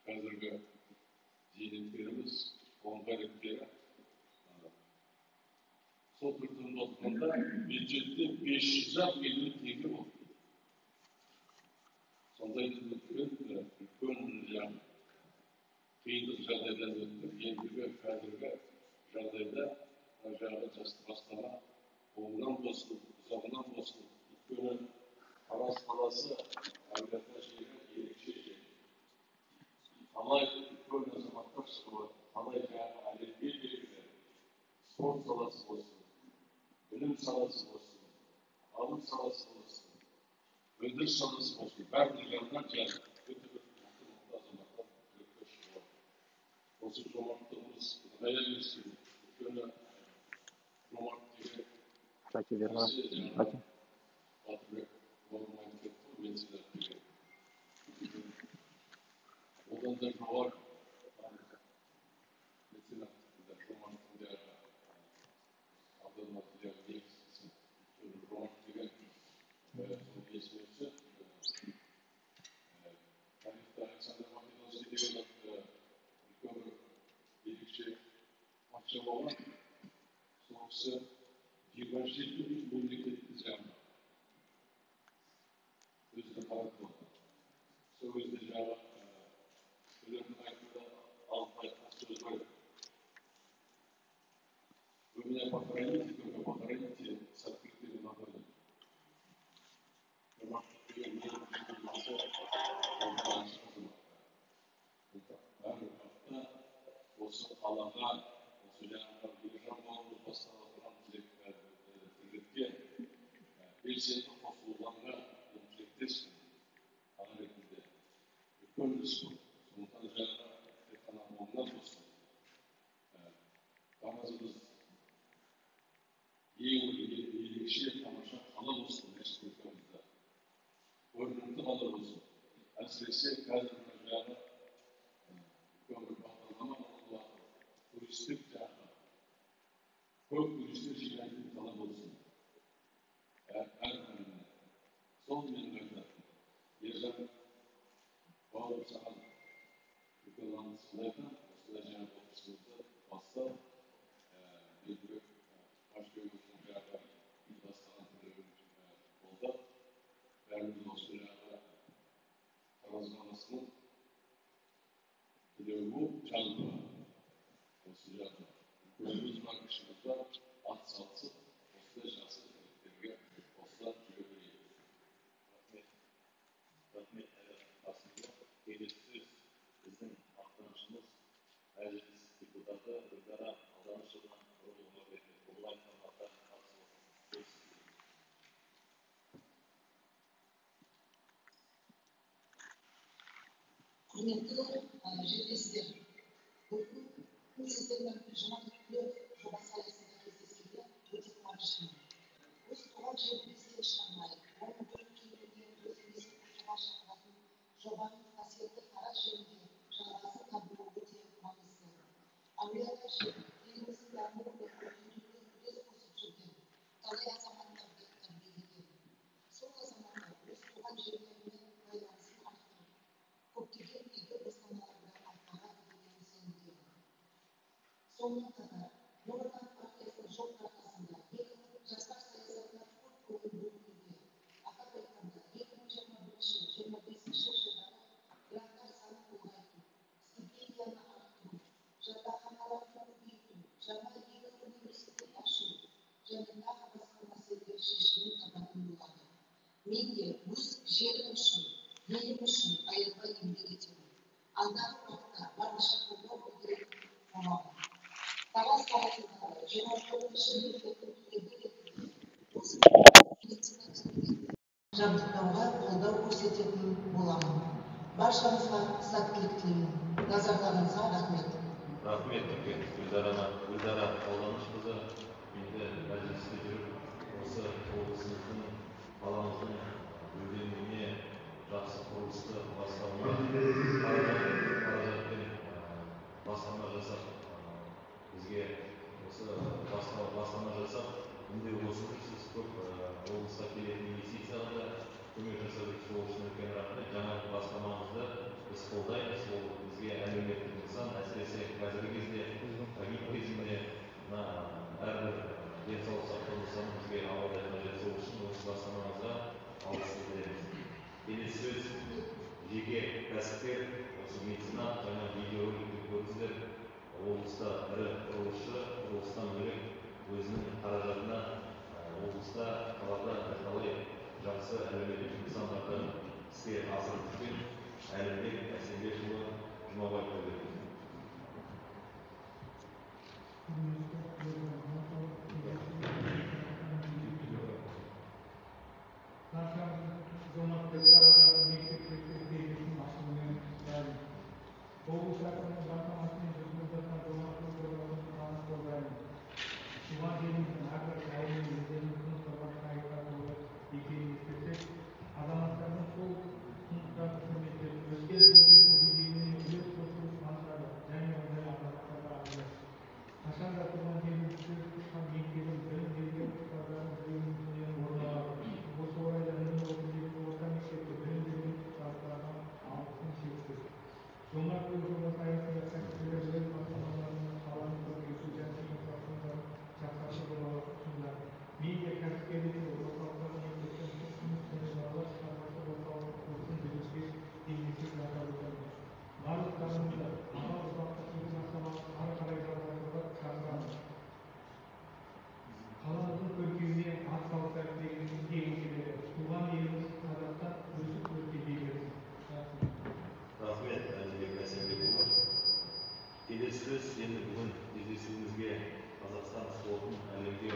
қазіргі зейнеткеріміз, қоғам қайраткері. Сол төртеуміз отырғанда бюджетте 500 миллион теңге болды. Сондай үлкен жаңағы қиындық жағдайдан өтті. Ендігі қазіргі жағдайда жаңағы жасты бастама оңынан болсын, ұзағынан болсын. Өйткені Тараз қаласы әулиеата жері ерекше жер. Талай үлкен азаматтар шығып, талай жаңағы әлемге белгілі спорт саласы болсын, білім саласы болсын, ғылым саласы болсын, өндіріс саласы болсын, бәрінің жанынан жаңағы өте бір мықты азаматтар түлекке шығып отыр. Осы жомарттығымыз нығая берсін. Өйткені жомарт деген Батырбек бауырым айтып кетті ғой, мен сіздер деген. Одан да жоғары меценаттықта жомарттың да ауданына деген негізгісі. Өйткені жомарт деген сол есімесі тарихта Александр Македонский деген үлкен бір ерекше патша болған. Сол кісі 27 мемлекетті жағынан өзіне қаратып отыр. Сол кезде жаңағы өлеңнің айтында алып айтқан сөз бар. Вы меня похороните, только похороните с открытыми ногами. Жомарттық деген ең бірінші болмаса, онда ашық азаматтар. Әр уақытта осы қалаға, осы жаңағы Ержан бауырымыз бастап отырған тірлікке белсенді қосылуларға тілектеспін аға ретінде. Үлкен іс бұл. Сондықтан жаңағы тек қана қолынан болсын. Таразымыз ең ерекше тамаша қала болсын республикамызда. Көрнекті қала болсын. Әсіресе қазір жаңағы үлкен бір бағдарлама болуы туристік жағы. Көп туристер жинайтын қала болсын. Әр күніне. Сол менің айтатыным. Ержан бауырым саған үлкен алғысымды айтамын. Осындай жаңағы отырысымызды бастап, Бекбек Қажыбековтың жаңағы бастаған түрлерін қолдап, бәріміз осы жаңағы Тараз қаласының тілеуі жалпы осы жаңағы көзіміз бар, күшіміз бар, атсалысып, осындай жақсы тірліктерге осылар жүре берейік. Рахмет қасымға. Келесі сөз біздің мақтанышымыз мәжіліс депутаты Гүлдара Алданышевна Нұрғұлова береді. Бұл форматта қатысып отыр. Құрметті жерлестер, бүгін сіздермен жомарт түлек жобасы аясында кездескенде өте қуаныштымын. Өз туған жерін естен шығармай, оның бір кейбіріне өзімізді қосуға шақыратын жобаның қасиетті Тараз жерінде жалғасын табуы өте маңызды. Әулие-ата жер еліміздің дамуы мен өркендеуіне үлес қосып жүрген талай азаматтарды тәрбиелеген. Сол азаматтар өз туған жерлерімен байланысын арттырып, көптеген игі бастамаларды атқарады деген сенімдемін. Сонымен қатар, Нұр Отан партиясының жол картасында жастар саясатына көп көңіл бөлінуде. Атап айтқанда, 2021-2025 жылдары гранттар санын ұлғайту, стипендияны арттыру, жатақханаларды көбейту, жаңа екі университет ашу және тағы басқа мәселелер шешімін табатын болады. Мен де өз жерім үшін, елім үшін аянбай еңбек етемін. Алдағы уақытта барынша қолдау білдіріп боламын. Тараз қаласындағы 29-ші мектептің түлегі ретінде осы медицина қызметін жабдықтауға қолдау көрсететін боламын. Баршаңызға сәттілік тілеймін. Назарларыңызға рахмет. Рахмет Гүлдара Алданышқызы. Енді мәжілісте жүріп, осы облысымыздың қаламыздың гүлденуіне, жақсы құрылысты бастауына қаражатпен бастама жасап, бізге осы бастама жасап, үндеу болсын, сіз көп облысқа келетін инвестицияға да көмек жасадық, сол үшін үлкен рахмет. Жаңағы бастамаңызды біз қолдаймыз. Ол бізге әлеуметтік нысан, әсіресе қазіргі кезде ковид кезінде әрбір денсаулық сақтау нысаны бізге ауылда қажет. Сол үшін осы бастамаңызға алғыс білдіреміз. Келесі сөз жеке кәсіпкер, осы меценат, жаңа операцияны қамтамасыз жүргізіп жатқан жомарттық жобасын қуана қолдаймын. Туған жеріміздің әрбір жайының өздеріміздің қорғаныс қағидаты екенін ескерсек, азаматтардың сол құндылықтарды құрметтеп, өскен өлкесінің беделіне үлес қосуы қуантады және ондай азаматтарға артылады. Қашан да туған жерімізді тұтқан мектебін, білім берген ұстаздардың жүрегімізден орын алады. Осы орайда нөмір 37 орта мектепте білім берген ұстаздарға алғысым шексіз. Жомарт жол жобасы аясында кәсіпкерлер өз бастамаларымен қаланы көркейту және инфрақұрылымдарын жақсарту жобаларын ұсынды. Мен де кәсіпкерлерге орталықтағы мектептен тыс жұмыс және балалар шығармашылық орталығы құрылысын жүргізуге кеңестер жасап отырмын. Барлықтарыңызды аға ұрпақты игі бастаманы ары қарай жалғастыруға шақырамын. Қаламыздың көркеюіне атсалысайық дегім келеді. Туған еліміз Қазақстан өсіп өркендей берсін. Рахмет, Әділбек Әсембекұлы. Келесі сөз енді бүгін кездесуімізге Қазақстан спортын әлемге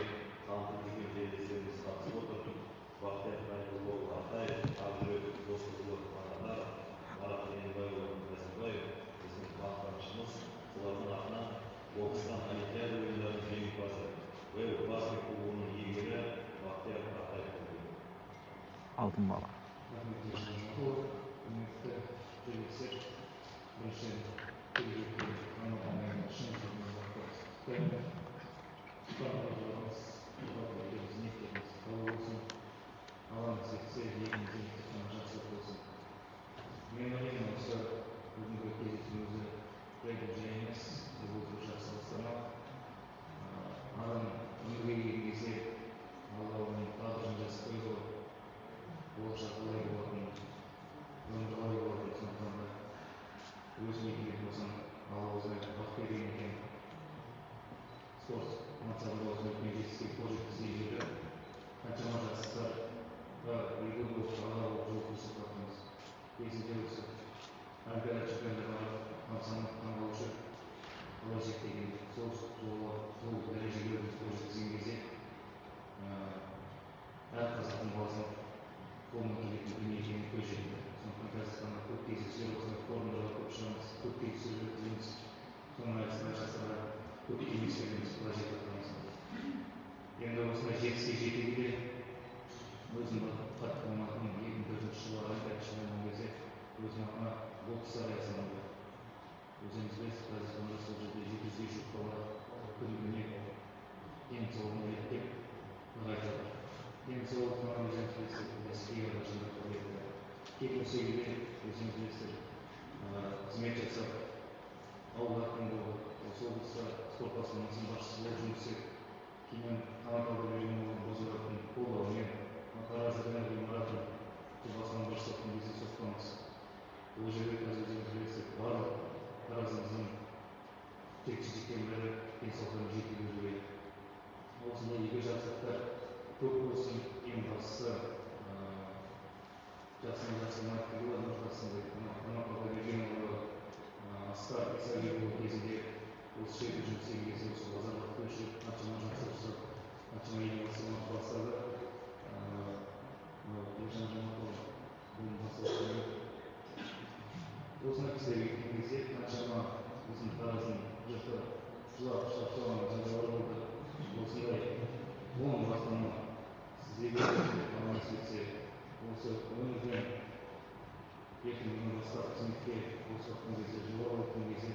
танытып жүрген жерлестеріміз қатысып отыр. Бақтияр Қайырұлы Артаев, Ақжүрек Досқызы Қанатар, Марат Енбайұлы Әзімбаев, біздің мақтанышымыз, олардың атынан бокстан олимпиада ойындарының жеңімпазы ВЭУ баскет клубының иегері Бақтияр Артаев болды. Алтын бала. Мен ойлаймын, осы бүгінгі кездесуімізді жайдан жай емес, бұл жақсы бастама. Адам өмірге келген кезде Алла оның тағдырын жазып қойды ғой. Болашақ қалай болатынын, өмір қалай болатынын, сондықтан да өзіме келетін болсам, Алла осылай бақ берген екен. Спорт мансабында осындай үлкен жетістікке қол жеткізген жерде қаншама жастарға үлгі болып, алға болып жол көрсетіп жатырмыз. Кезінде осы олимпиада чемпиондарға қамқалушы қола жетпеген сол дәрежелерді қол жеткізген кезде әр қазақтың баласының қолынан келетін дүние екенін көз жетті. Сондықтан Қазақстанда көп кездесулер осындай форумдарға көп шығамыз, көп кездесулер өткіземіз. Соның аясында көп кеңестеріміз қалай жетіп жатқанымыз. Енді осындай жетістікке жете келе өзім қатты болмайтын 2004 жылы олимпиада чемпионы болған кезде өзім атыма бокстар аясында өзіміз білесіз, Қазақстанда сол жерде 700-ге жуық бала күніне денсаулығын ойлап деп нығайтып жатыр. Денсаулығын өзіміз білесіз, бәсекеге қаржылық қабілетті. 2008-де өзіміз білесіз, қызмет жасап, ауыл әкімі болып, осы облыста спорт басқармасының басшысы болып жұмыс істеп, кейін Қанат Алдабергенұлының бозораттың қолдауымен Таразда ғимаратын жобасының басшылығын бизнес оқытамыз. Бұл жерде қазір өзіміз білесіз, барлық таразымыздың жетістіктердің бірі денсаулығын жетілдіру керек. Осындай игі жақсылықтар көп болсын. Ең бастысы жақсы маркетинг нұрқасында Қанат Алдабергенұлы Асқар Исабекұлы кезінде осы жерде жұмыс істеген кезде осы базарға көшіп, қаншама жақсы жасап, қаншама инновациялар бастады. Ержан Жаматұлы бұның басталған осындай кісілерге келген кезде қаншама біздің тараздың жұрты жылап шаршаған жағдайлар болды. Осындай 10 бастама сіздерге алаңыз кетсе, осы өмірден ертеңнен бастап қызметке қосылған кезде, жауап алған кезде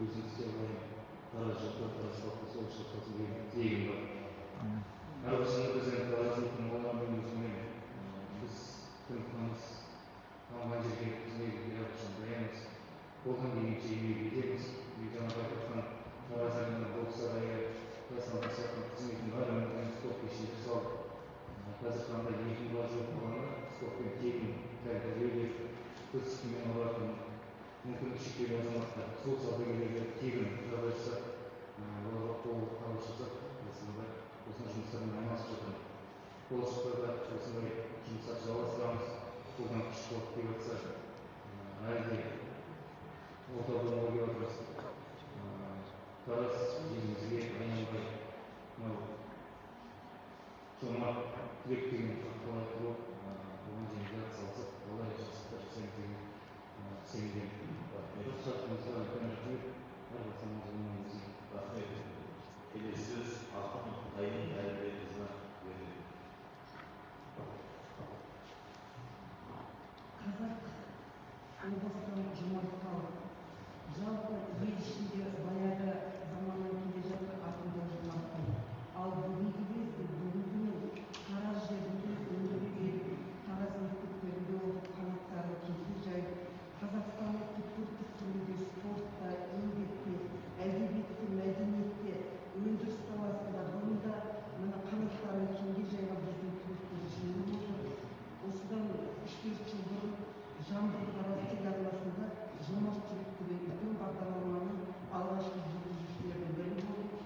өзіңізге олайын тараз жұрты, тараз халқы сол шаршасын деген тілегім бар. Әрқашанда біздің тараздың балаларымен өзімен біз кімдігіміз қалған жерге қызметке әрқашан даянбыз. Қолдан келгенше еңбек етеміз. Жаңағы айтып жатқан тараз әкімінің бокстарға Қазақстан сияқты қызметтің бәрін спорт кешені жасалды. Қазір қандай 2000-ға жуық баланы спортпен тегін тәрбиелеп, біз кіммен алатын мүмкіндігі шектеулі азаматтар, сол саудагерлерге тегін жағдай жасап, оларға қолдау жасап, осындай жұмыстармен айналысып жатырмыз. Болашақта да осындай жұмыстар жалғастырамыз. Қолдан күш қуат деп жатса, әлі де орта болуға келіп жатырмыз. Тараз елімізге айналмай жомарт тілек деген қалай құрып, оған және де атсалысып, олай жақсылықтар жасаймыз деген сенімдемін. Келесі сөз ақын Тайын Әлібекқызына беріледі. Қазақ облысының жұмыртқалы. Жалпы ел ішінде баяғы заманнан келе жатыр ақындар жұмыртқалы. Ал бүгінгі кезде бүгінгі Тараз жерінде өмірге келіп, Тараз мектептерінде оқып қанаттары кеңсе жайып, Қазақстанның түкпір-түкпірінде спортта, еңбекте, әдебиетте, мәдениетте, өндіріс саласында, ғылымда мына қанаттары кеңге жайған біздің түлектер жиналып отыр. Осыдан 3-4 жыл бұрын Жамбыл Тараз телеарнасында Жомарт жігіт деген үлкен бағдарламаның алғашқы жүргізушілерінің бірі болды.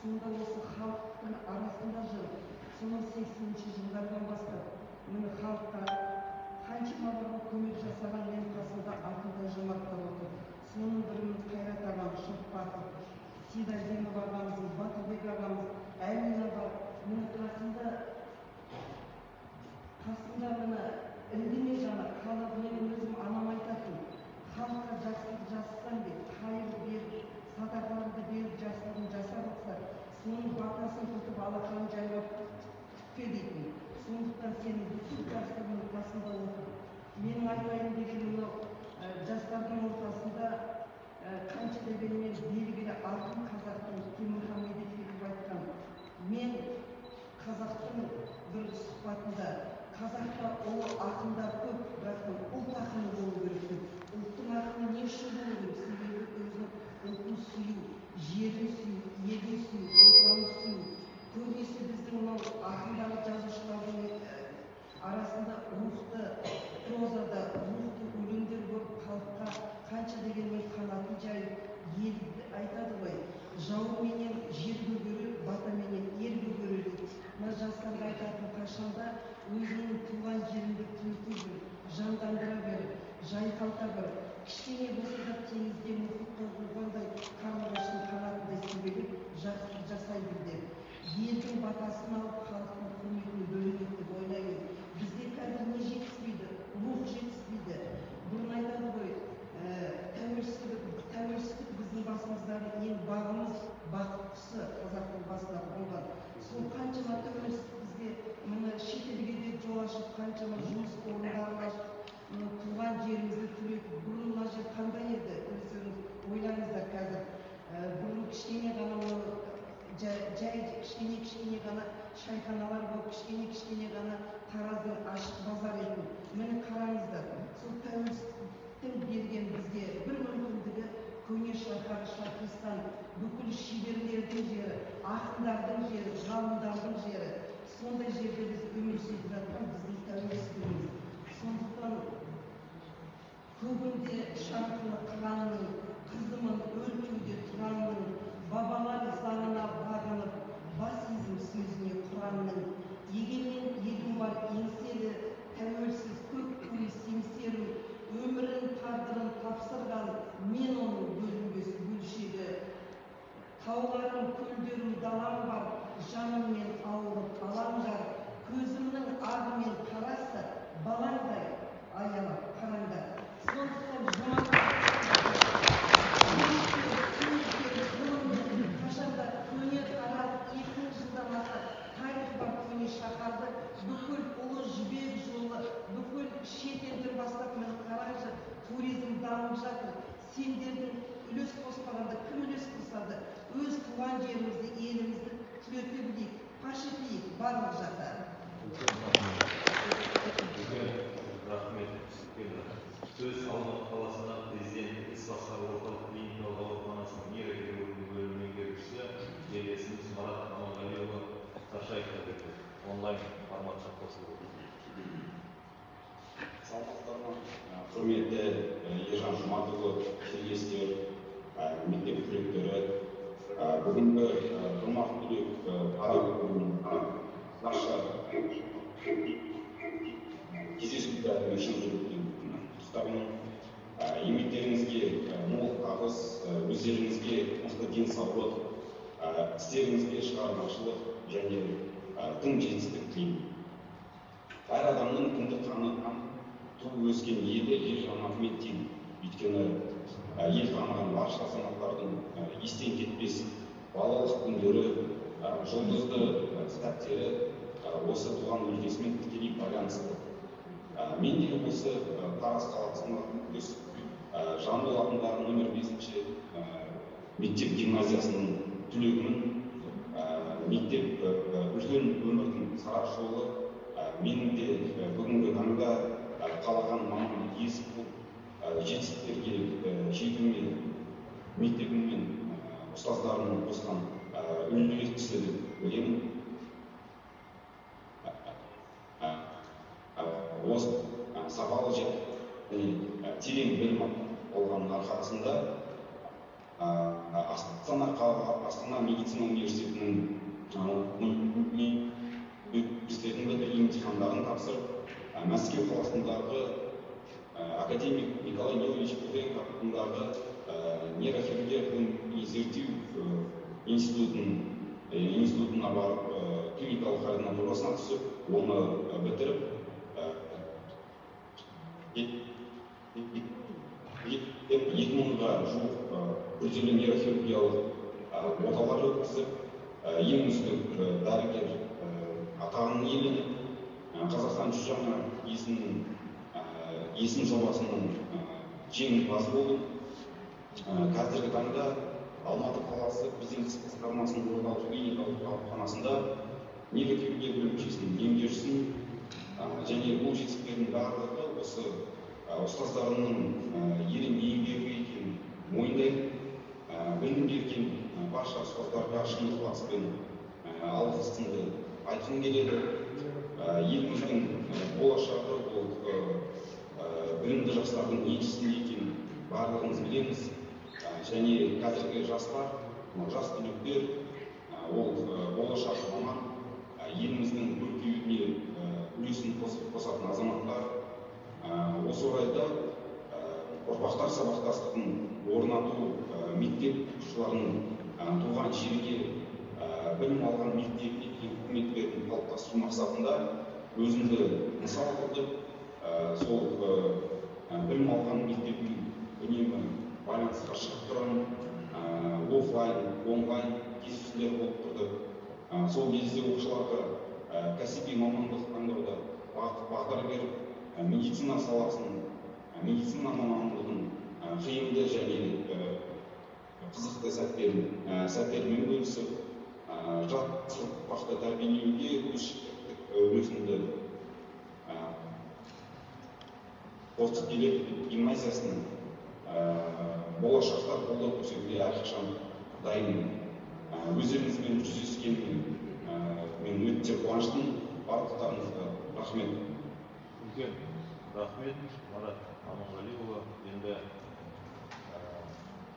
Сонда осы халықтың арасында жүріп, соның 80-ші жылдардан бастап, міне халыққа қаншама көмек жасаған мен қасында артында Жомарттар отыр. Соның біріміз Қайрат ағам, Шоқпатов, Сейдазимов ағамыз, Батылбек ағамыз, Әлина бар. Міне қасында міне үндеме жана халық, менің өзім анам айтатын, халыққа жақсылық жасасаң деп, қайыр беріп, садақаларды беріп, жақсылығын жасап отса, соның батасын тұтып алақанын жайлап күтпе дейтін. Сондықтан сенің бүкіл жастардың қасында отыр. Менің айтайын деген мынау жастардың ортасында қанша дегенмен белгілі алтын қазақтың Темірхан Медетбеков айтқан, мен қазақтың бір сұхбатында қазақта ұлы ақындар көп, бірақ ұлт ақыны болу керек деп. Ұлттың ақыны не үшін болу керек? Себебі өзінің ұлтын сүю, жерін сүю, елін сүю, отанын сүю. Көбінесе біздің мынау ақындар, жазушылардың арасында рухты прозада, рухты өлеңдер көріп, халыққа қанша дегенмен қанатын жайып, елді айтады ғой, жауменен жер көгерер, батаменен ел көгерер дейді. Мына жастарға айтатын қашанда өзінің туған жеріңді түлете бір, жандандыра бір, жайқалта бір, кішкене болса да теңізде мұхитта болғандай қарлығаштың қанатындай себелеп жақсылық жасай біл деп. Елдің батасын алып, халықтың құрметіне бөленеді деп ойлаймын. Бізде қазір не жетіспейді? Рух жетіспейді. Бұрын айтады ғой, тәуелсіздік біздің басымыздағы ең бағымыз, бақыттысы қазақтың басына қонған. Сол қаншама тәуелсіздік бізге мына шетелге де жол ашып, қаншама жұмыс орындарын ашып, туған жерімізді түлетіп, бұрын мына жер қандай еді? Өздеріңіз ойлаңыздар қазір. Бұрын кішкене ғана жай кішкене ғана шайханалар болып, кішкене ғана Тараздың ашық базар еді. Міне қараңыздар, сол тәуелсіздіктің берген бізге бір мүмкіндігі көне шаһар, Шахристан, бүкіл шеберлердің жері, ақындардың жері, ғалымдардың жері. Сондай жерде біз өмір сүріп жатқан біздің тәуелсіздігіміз. Сондықтан көгінде шаңқылы қыранның, қызымын өр кеуде тұранның, бабалар заңына бағынып, бас изім сөзіне Құранның. Егемен елім бар еңселі, тәуелсіз көк туы семсерім, өмірін тағдырын тапсырған, мен оның бөлінбес бөлшегі. Тауларым, көлдерім, далам бар, жаныммен ауырып алаңдар, көзімнің ағы мен қарасы балаңдай аялап қараңдар. Сондықтан қашанда көне Тараз 2000 жылдан аса тарих бар көне шаһарды, бүкіл ұлы жібек жолы, бүкіл шетелден бастап мені қараңыздар, туризм дамып жатыр. Сендердің үлес қоспағанда кім үлес қосады? Өз туған жерімізді, елімізді түлете білейік, паш етейік барлық жақта. Рахмет. Сөз Алматы қаласындағы президент іс басқару орталық клиникалық ауруханасының нейрохирургия бөлімінің меңгерушісі жерлесіміз Марат Аманғалиұлы Ташаевқа берді. Онлайн форматта қосылып отыр. Саламатсыздар ма? Құрметті Ержан Жұматұлы, серіктестер, мектеп түлектері, бүгінгі Жомарт Төлек педагогының барша кездесуді шын жүргізген құттықтаймын. Еңбектеріңізге мол табыс, өздеріңізге мықты денсаулық, істеріңізге шығармашылық және тың жетістік тілеймін. Әр адамның кіндік қаны туып өскен елі ел жанатымен тең. Өйткені ел таныған барша азаматтардың естен кетпес балалық күндері, жұлдызды сәттері осы туған өлкесімен тікелей байланысты. Мен де осы Тараз қаласында өсіп, Жамбыл атындағы нөмір 5-ші мектеп гимназиясының түлегімін. Мектеп үлкен өмірдің сарап жолы. Менің де бүгінгі таңда қалаған маман иесі болып, жетістіктерге жетуіме мектебім мен ұстаздарымның қосқан үлесі деп ойлаймын. Осы сапалы және терең білім алғанның арқасында Астана медицина университетінің емтихандарын тапсырып, Мәскеу қаласындағы академик Николай Нилович Пухленко атындағы нейрохирургия ғылыми зерттеу институтына барып, клиникалық ординатурасына түсіп, оны бітіріп, 2000-ға жуық күрделі нейрохирургиялық оталар өткізіп, ең үздік дәрігер атағын иеленіп, Қазақстан жүз жаңа есім жобасының жеңімпазы болып, қазіргі таңда Алматы қаласы президент басқармасының орталық клиникалық ауруханасында нейрохирургия бөлімшесінің меңгерушісін, және бұл жетістіктердің барлығы осы ұстаздарының ерен еңбегі екенін мойындаймын. Білім берген барша ұстаздарға шын ықыласпен алғысымды айтқым келеді. Еліміздің болашағы ол білімді жастардың еншісінде екенін барлығымыз білеміз. Және қазіргі жастар, жас түлектер, ол болашақ маман, еліміздің өркениетіне үлесін қосатын азаматтар. Осы орайда ұрпақтар сабақтастығын орнату, мектеп оқушыларының туған жерге білім алған мектебіне үкіметтердің қалыптастыру мақсатында өзімді мысал қылдып, сол білім алған мектебінің үнемі байланысқа шығып тұрамын, офлайн, онлайн кездесулер болып тұрды. Сол кезде оқушыларға кәсіби мамандық таңдауда бағдар беріп, медицина саласының, медицина мамандығының қиынды және қызықты сәттермен бөлісіп, жас ұрпақты тәрбиелеуге үлесімді қосып келіп, гимназиясының болашақта қолдау көрсетуге әрқашан дайынмын. Өздеріңізбен жүздескеніме мен өте қуаныштымын. Барлықтарыңызға рахмет. Үлкен рахмет, Марат Аманғалиұлы. Енді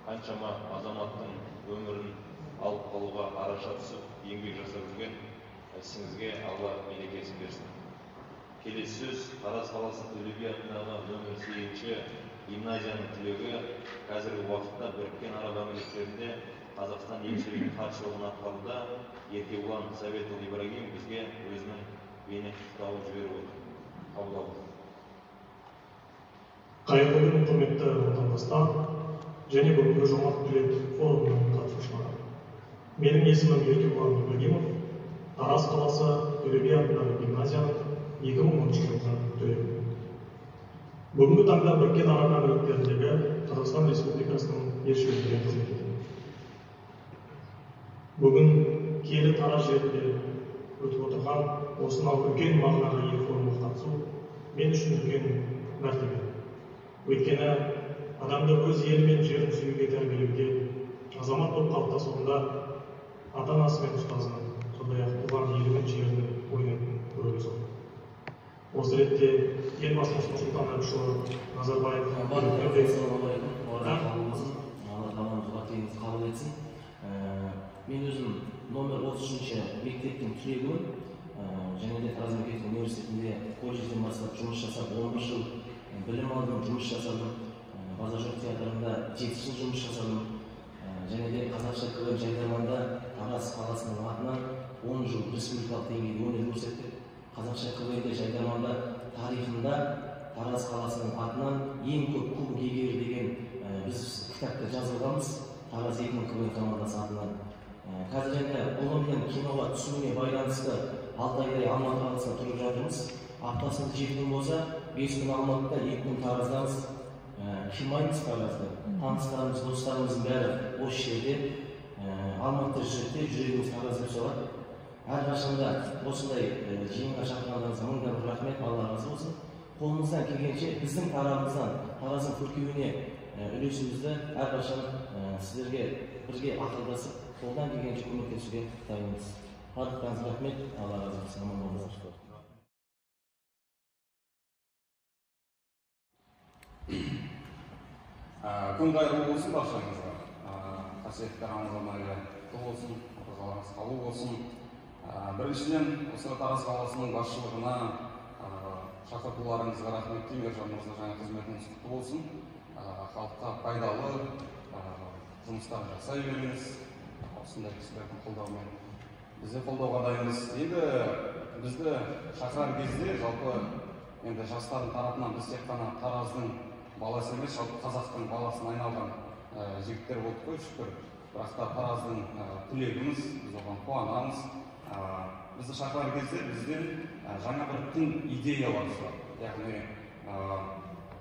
қаншама азаматтың өмірін алып қалуға араша түсіп, еңбек жасап жүрген сізге Алла берекесін берсін. Келесі сөз Тараз қаласы Төле би атындағы нөмір 8-ші гимназияның түлегі, қазіргі уақытта Біріккен Араб Әмірліктерінде Қазақстан елшілігінің хатшылығын атқаруда Еркебұлан Советұлы Ибрагим бізге өзінің бейне құттықтауын жіберіп отыр. Қабыл алыңыз. Қайырлы күн, құрметті отандастар және бүгінгі жомарт түлек форумының қатысушылары. Менің есімім Еркебұлан Ибрагимов, Тараз қаласы Төле би атындағы гимназияның 2010 жылғы түлегі. Бүгінгі таңда Біріккен Араб Әмірліктеріндегі Қазақстан Республикасының елшілігінде қызмет етемін. Бүгін киелі Тараз жерінде өтіп отырған осынау үлкен мағынаға ие форумға қатысу мен үшін үлкен мәртебе. Өйткені адамды өз елі мен жерін сүюге тәрбиелеуде, азамат болып қалыптасуында ата-анасы мен ұстазының, сондай-ақ туған елі мен жерінің ойнайтын рөлі зор. Осы ретте елбасымыз Нұрсұлтан Әбішұлы Назарбаевтың мен өзім номер 33-ші мектептің түлегімін, және де Тараз мемлекеттік университетінде колледжден бастап жұмыс жасап, 11 жыл білім алдым, жұмыс жасадым. Базажоқ театрында 7 жыл жұмыс жасадым. Және де қазақша КВН жайдарманда Тараз қаласының атынан 10 жыл республикалық деңгейде өнер көрсеттік. Қазақша КВН жайдарманда тарихында Тараз қаласының атынан ең көп кубок иегері деген біз кітапты жазылғанбыз Тараз 2000 КВН командасы атынан. Қазір енді Олимпияның киноға түсуіне байланысты 6 айдай Алматы қаласында тұрып жатырмыз. Аптасында 7 күн болса, 5 күн Алматыда, 2 күн Тараздамыз. Кимаймыз Таразды. Таныстарымыз, достарымыздың бәрі осы жерде. Алматыда жүрсе, жүрегіміз Тараз деп соғады. Әрқашанда осындай жиынға шақырғандарыңызға мыңда бір рахмет, Алла разы болсын. Қолымыздан келгенше біздің тарапымыздан Тараздың көркеюіне үлесімізді әрқашан сіздерге бірге ақылдасып, қолдан келгенше көмектесуге дайынбыз. Барлықтарыңызға рахмет, Алла разы болсын. Аман болыңыздар. Күн қайырлы болсын баршаңызға. Қасиетті Рамазан айы құтты болсын, оразаларыңыз қабыл болсын. Біріншіден осы Тараз қаласының басшылығына шақыртуларыңызға рахмет деймін. Ержан мырза, жаңа қызметіңіз құтты болсын. Халыққа пайдалы жұмыстар жасай беріңіз. Осындай кісілердің қолдауымен бізде қолдауға дайынбыз. Енді бізді шақырар кезде жалпы енді жастардың тарапынан біз тек қана Тараздың баласы емес, жалпы қазақтың баласына айналған жігіттер болды қой, шүкір. Бірақ та Тараздың түлегіміз, біз оған қуанамыз. Бізді шақырар кезде бізден жаңа бір тың идеялар шығады. Яғни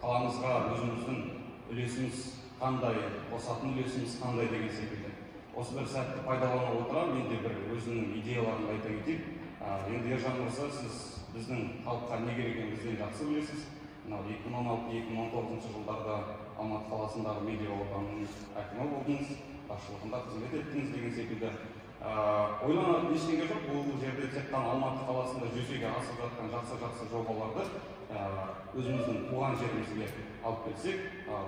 қаламызға өзіміздің үлесіміз қандай, қосатын үлесіміз қандай деген секілді. Осы бір сәтті пайдалана отыра, мен де бір өзімнің идеяларымды айта кетейін. Енді Ержан мырза, сіз біздің халыққа не керек екенін бізден жақсы білесіз. 2016-2019 жылдарда Алматы қаласындағы медиа орталығының әкімі болдыңыз, басшылығында қызмет еттіңіз деген секілді. Ойланатын ештеңе жоқ, бұл жерде тек қана Алматы қаласында жүзеге асып жатқан жақсы жобаларды өзіміздің туған жерімізге алып келсек,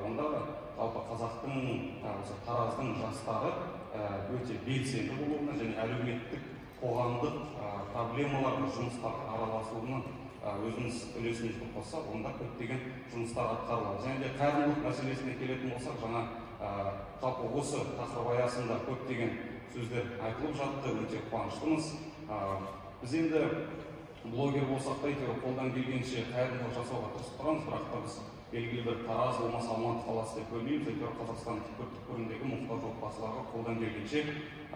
онда жалпы қазақтың, Тараздың жастары өте белсенді болуына және әлеуметтік қоғамдық проблемаларға жұмысқа араласуына өзіміз үлесімізді қоссақ, онда көптеген жұмыстар атқарылады. Және де қайырымдылық мәселесіне келетін болсақ, жаңа жалпы осы тақырып аясында көптеген сөздер айтылып жатты, өте қуаныштымыз. Біз енді блогер болсақ та әйтеуір қолдан келгенше қайырымдылық жасауға тырысып тұрамыз, бірақ та біз белгілі бір Тараз болмаса Алматы қаласы деп бөлмейміз. Әйтеуір Қазақстанның түкпір-түкпіріндегі мұқтаж отбасыларға қолдан келгенше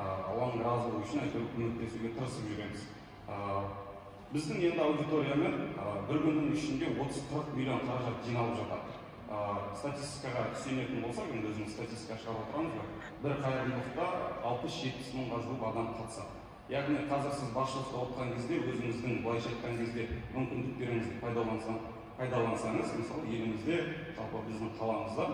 Алланың разылығы үшін әйтеуір көмектесуге тырысып жүреміз. Біздің енді аудиториямен бір күннің ішінде 30-40 миллион қаражат жиналып жатады. Статистикаға сүйенетін болсақ, енді өзіміз статистика шығарып отырамыз ба, бір қайырымдылықта 60-70 мыңға жуық адам қатысады. Яғни қазір сіз басшылықта отырған кезде, өзіңіздің былайша айтқан кезде мүмкіндіктеріңізді пайдалансаңыз, мысалы елімізде, жалпы біздің қаламызда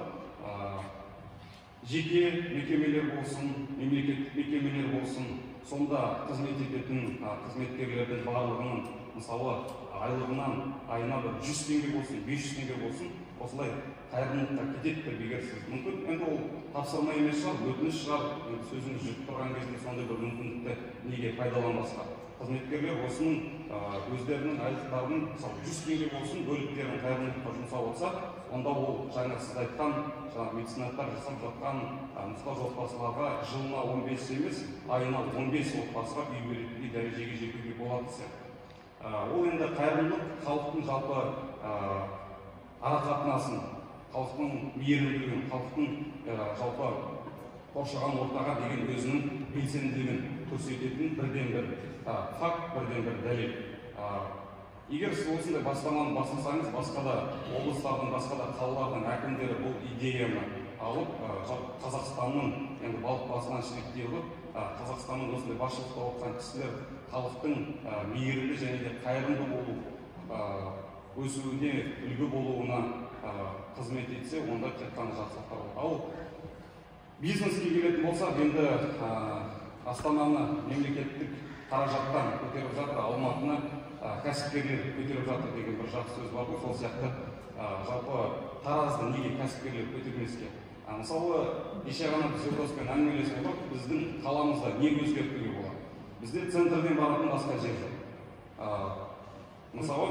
жеке мекемелер болсын, мемлекеттік мекемелер болсын, сонда қызмет ететін қызметкерлердің барлығының мысалы айлығынан айына бір 100 теңге болсын, 500 теңге болсын, осылай қайырымдылыққа кетеді деп егер сіз мүмкін, енді ол тапсырма емес шығар, өтініш шығар, сөзіңіз жүріп тұрған кезде сондай бір мүмкіндікті неге пайдаланбасқа. Қызметкерлер осының өздерінің айлықтарының мысалы 100 теңге болсын, бөліктерін қайырымдылыққа жұмсап отырса, онда ол жаңа сіз айтқан меценаттар жасап жатқан мұқтаж отбасыларға жылына 15 емес, айына 15 отбасыға үй беретін дәрежеге жетуге болады сияқты. Ол енді қайырымдылық халықтың жалпы арақатынасын, халықтың мейірімділігін, халықтың жалпы қоршаған ортаға деген өзінің белсенділігін көрсететін бірден бір факт, бірден бір дәлел. Егер сіз осындай бастаманы бастасаңыз, басқа да облыстардың, басқа да қалалардың әкімдері бұл идеяны алып, Қазақстанның енді балық басынан шіліктей ұрып, Қазақстанның осындай басшылықта отырған кісілер халықтың мейірімді және де қайырымды болу, өсуіне, үлгі болуына қызмет етсе, онда тек қана жақсылықтар болады. Ал бизнеске келетін болсақ, енді Астананы мемлекеттік қаражаттан көтеріп жатыр, Алматыны кәсіпкерлер көтеріп жатыр деген бір жақсы сөз бар ғой, сол сияқты жалпы Таразды неге кәсіпкерлер көтермеске? Мысалы, кеше ғана біз Елдоспен әңгімелесіп отырып, біздің қаламызда не өзгертуге болады? Бізде центрден баратын басқа жер жоқ. Мысалы,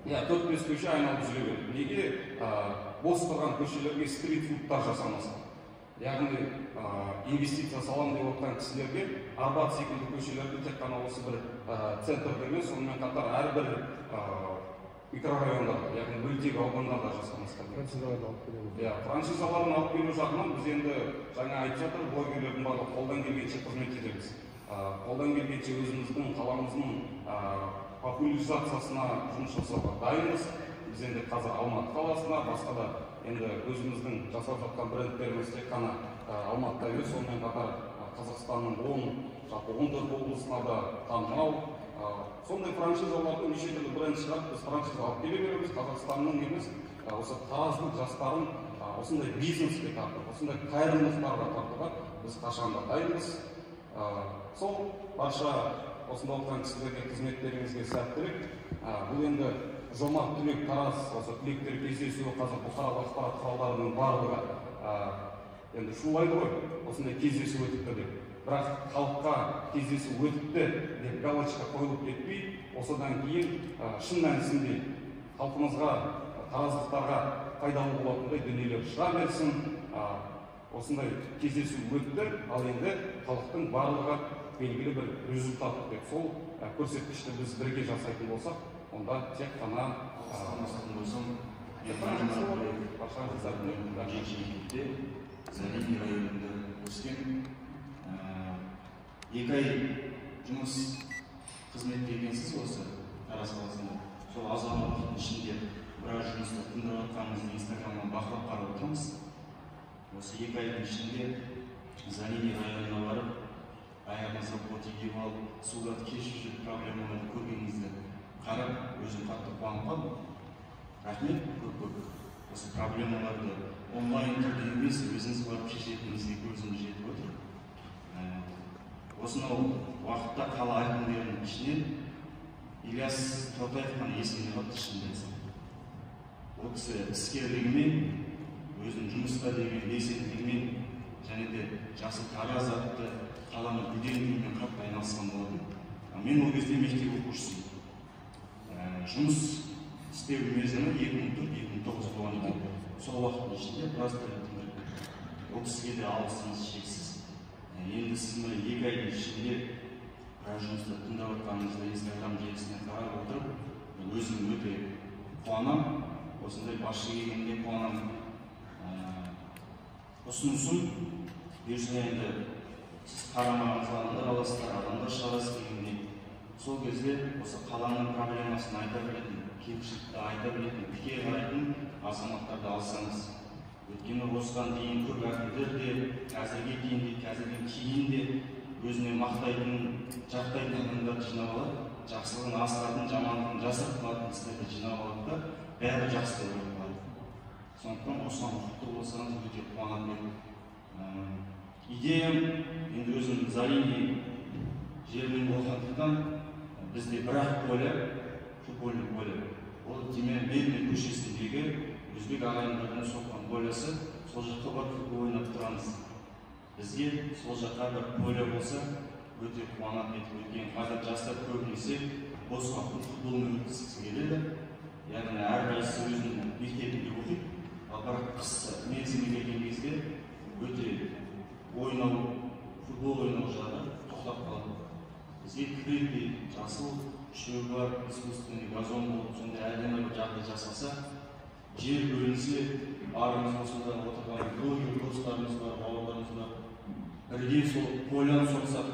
4-5 көше айналып жүре береді. Неге бос тұрған көшелерге стрит-фудтар жасамаса? Яғни инвестиция салам деп отырған кісілерге Арбат секілді көшелерді тек қана осы бір центрді емес, сонымен қатар әрбір микрорайондарда, яғни бөлтек аудандарда жасамасқа. Франшизаларын алып келу жағынан біз енді жаңа айтып жатыр, блогерлердің барлығы қолдан келгенше қызмет етеміз. Қолдан келгенше өзіміздің қаламыздың популяризациясына жұмыс жасауға дайынбыз. Біз енді қазір Алматы қаласына, басқа да енді өзіміздің жасап жатқан брендтеріміз тек қана Алматыда емес, сонымен қатар Қазақстанның 14 облысына да танымал. Сондай франшизалардың неше түрлі бренд шығарып, біз франшиза алып келе береміз. Қазақстанның емес, осы тараздық жастарын осындай бизнеске тартып, осындай қайырымдылықтарға тартуға біз қашанда дайынбыз. Сол барша осында отырған кісілерге қызметтеріңізге сәттілік. Бұл енді Жомарт Түлек Тараз осы түлектер кездесуі қазір бұқаралық ақпарат құралдарының барлығы енді шулайды ғой, осындай кездесу өтіпті деп. Бірақ халыққа кездесу өтіпті деп галочка қойылып кетпей, осыдан кейін шын мәнісінде халқымызға, тараздықтарға пайдалы болатындай дүниелер шыға берсін. Осындай кездесу өтті, ал енді халықтың барлығы белгілі бір результат деп сол көрсеткішті біз бірге жасайтын болсақ, онда тек қана Заринье районында өскен 2 ай жұмыс қызметте екенсіз осы Тараз қаласында. Сол аз уақыттың ішінде біраз жұмысты тындырып жатқанымызды Инстаграмнан бақылап қарап отырмыз. Осы 2 айдың ішінде Заринье районына барып, аяғымызға ботеге алып, суға кешіп жүріп проблемаларды көргеніңізді қарап, өзім қатты қуанып қалдым. Рахмет, көп-көп. Осы проблемаларды онлайн түрде емес, өзіңіз барып шешетініңізге көзім жетіп отыр. Осынау уақытта қала әкімдерінің ішінен Ильяс Таутаев қана есімде қалды, шынымды айтсам. Ол кісі іскерлігімен, өзінің жұмысқа деген белсенділігімен және де Жасыл Тараз атты қаланың гүлдендіруімен қатты айналысқан болатын. Мен ол кезде мектеп оқушысымын. Жұмыс істеу мерзімі 2004-2009 болған екен. Сол уақыттың ішінде біраз тірліктің ол кісіге де алғысымыз шексіз. Енді сіз міне 2 айдың ішінде біраз жұмысты тыңдап отқаныңызды Инстаграм желісіне қарап отырып, өзім өте қуанам, осындай басшы келгенде қуанам. Ұсынысым, бұйырса енді сіз қарамағыңызға адамдар аласыздар, адамдар шығарасыз дегенде, сол кезде осы қаланың проблемасын айта білетін, кемшілікті айта білетін, тіке қарайтын азаматтарды алсаңыз. Өйткені осыған дейін көп әкімдер де, қазірден кейін де өзіне мақтайтын, жақтайтын адамдарды жинап алады, жақсылығын асыратын, жамандығын жасырып қалатын кісілерді жинап алады да, бәрі жақсы болып қалады. Сондықтан осыған құтты болсаңыз өте қуанатын едім. Идеям енді өзім Заринье жерінен болғандықтан бізде бір-ақ поле, футбольный поле. Ол Демьян Бельный көшесіндегі өзбек ағайындардың соққан полесі, сол жаққа барып футбол ойнап тұрамыз. Бізге сол жаққа бір поле болса, өте қуанатын еді. Өйткені қазір жастар көбінесе бос уақытын футболмен өткізгісі келеді. Яғни әрқайсысы өзінің мектебінде оқиды. Ал бірақ қыс мерзімі келген кезде өте футбол ойнау жағы тоқтап қалады. Бізге күрделі жасыл шөбі бар, искусственный газон болып, сондай әдемі бір жағдай жасаса, жер бөлінсе, барымыз осында отырған блогер достарымыз бар, бауырларымыз бар, бірге сол поляны соқсақ,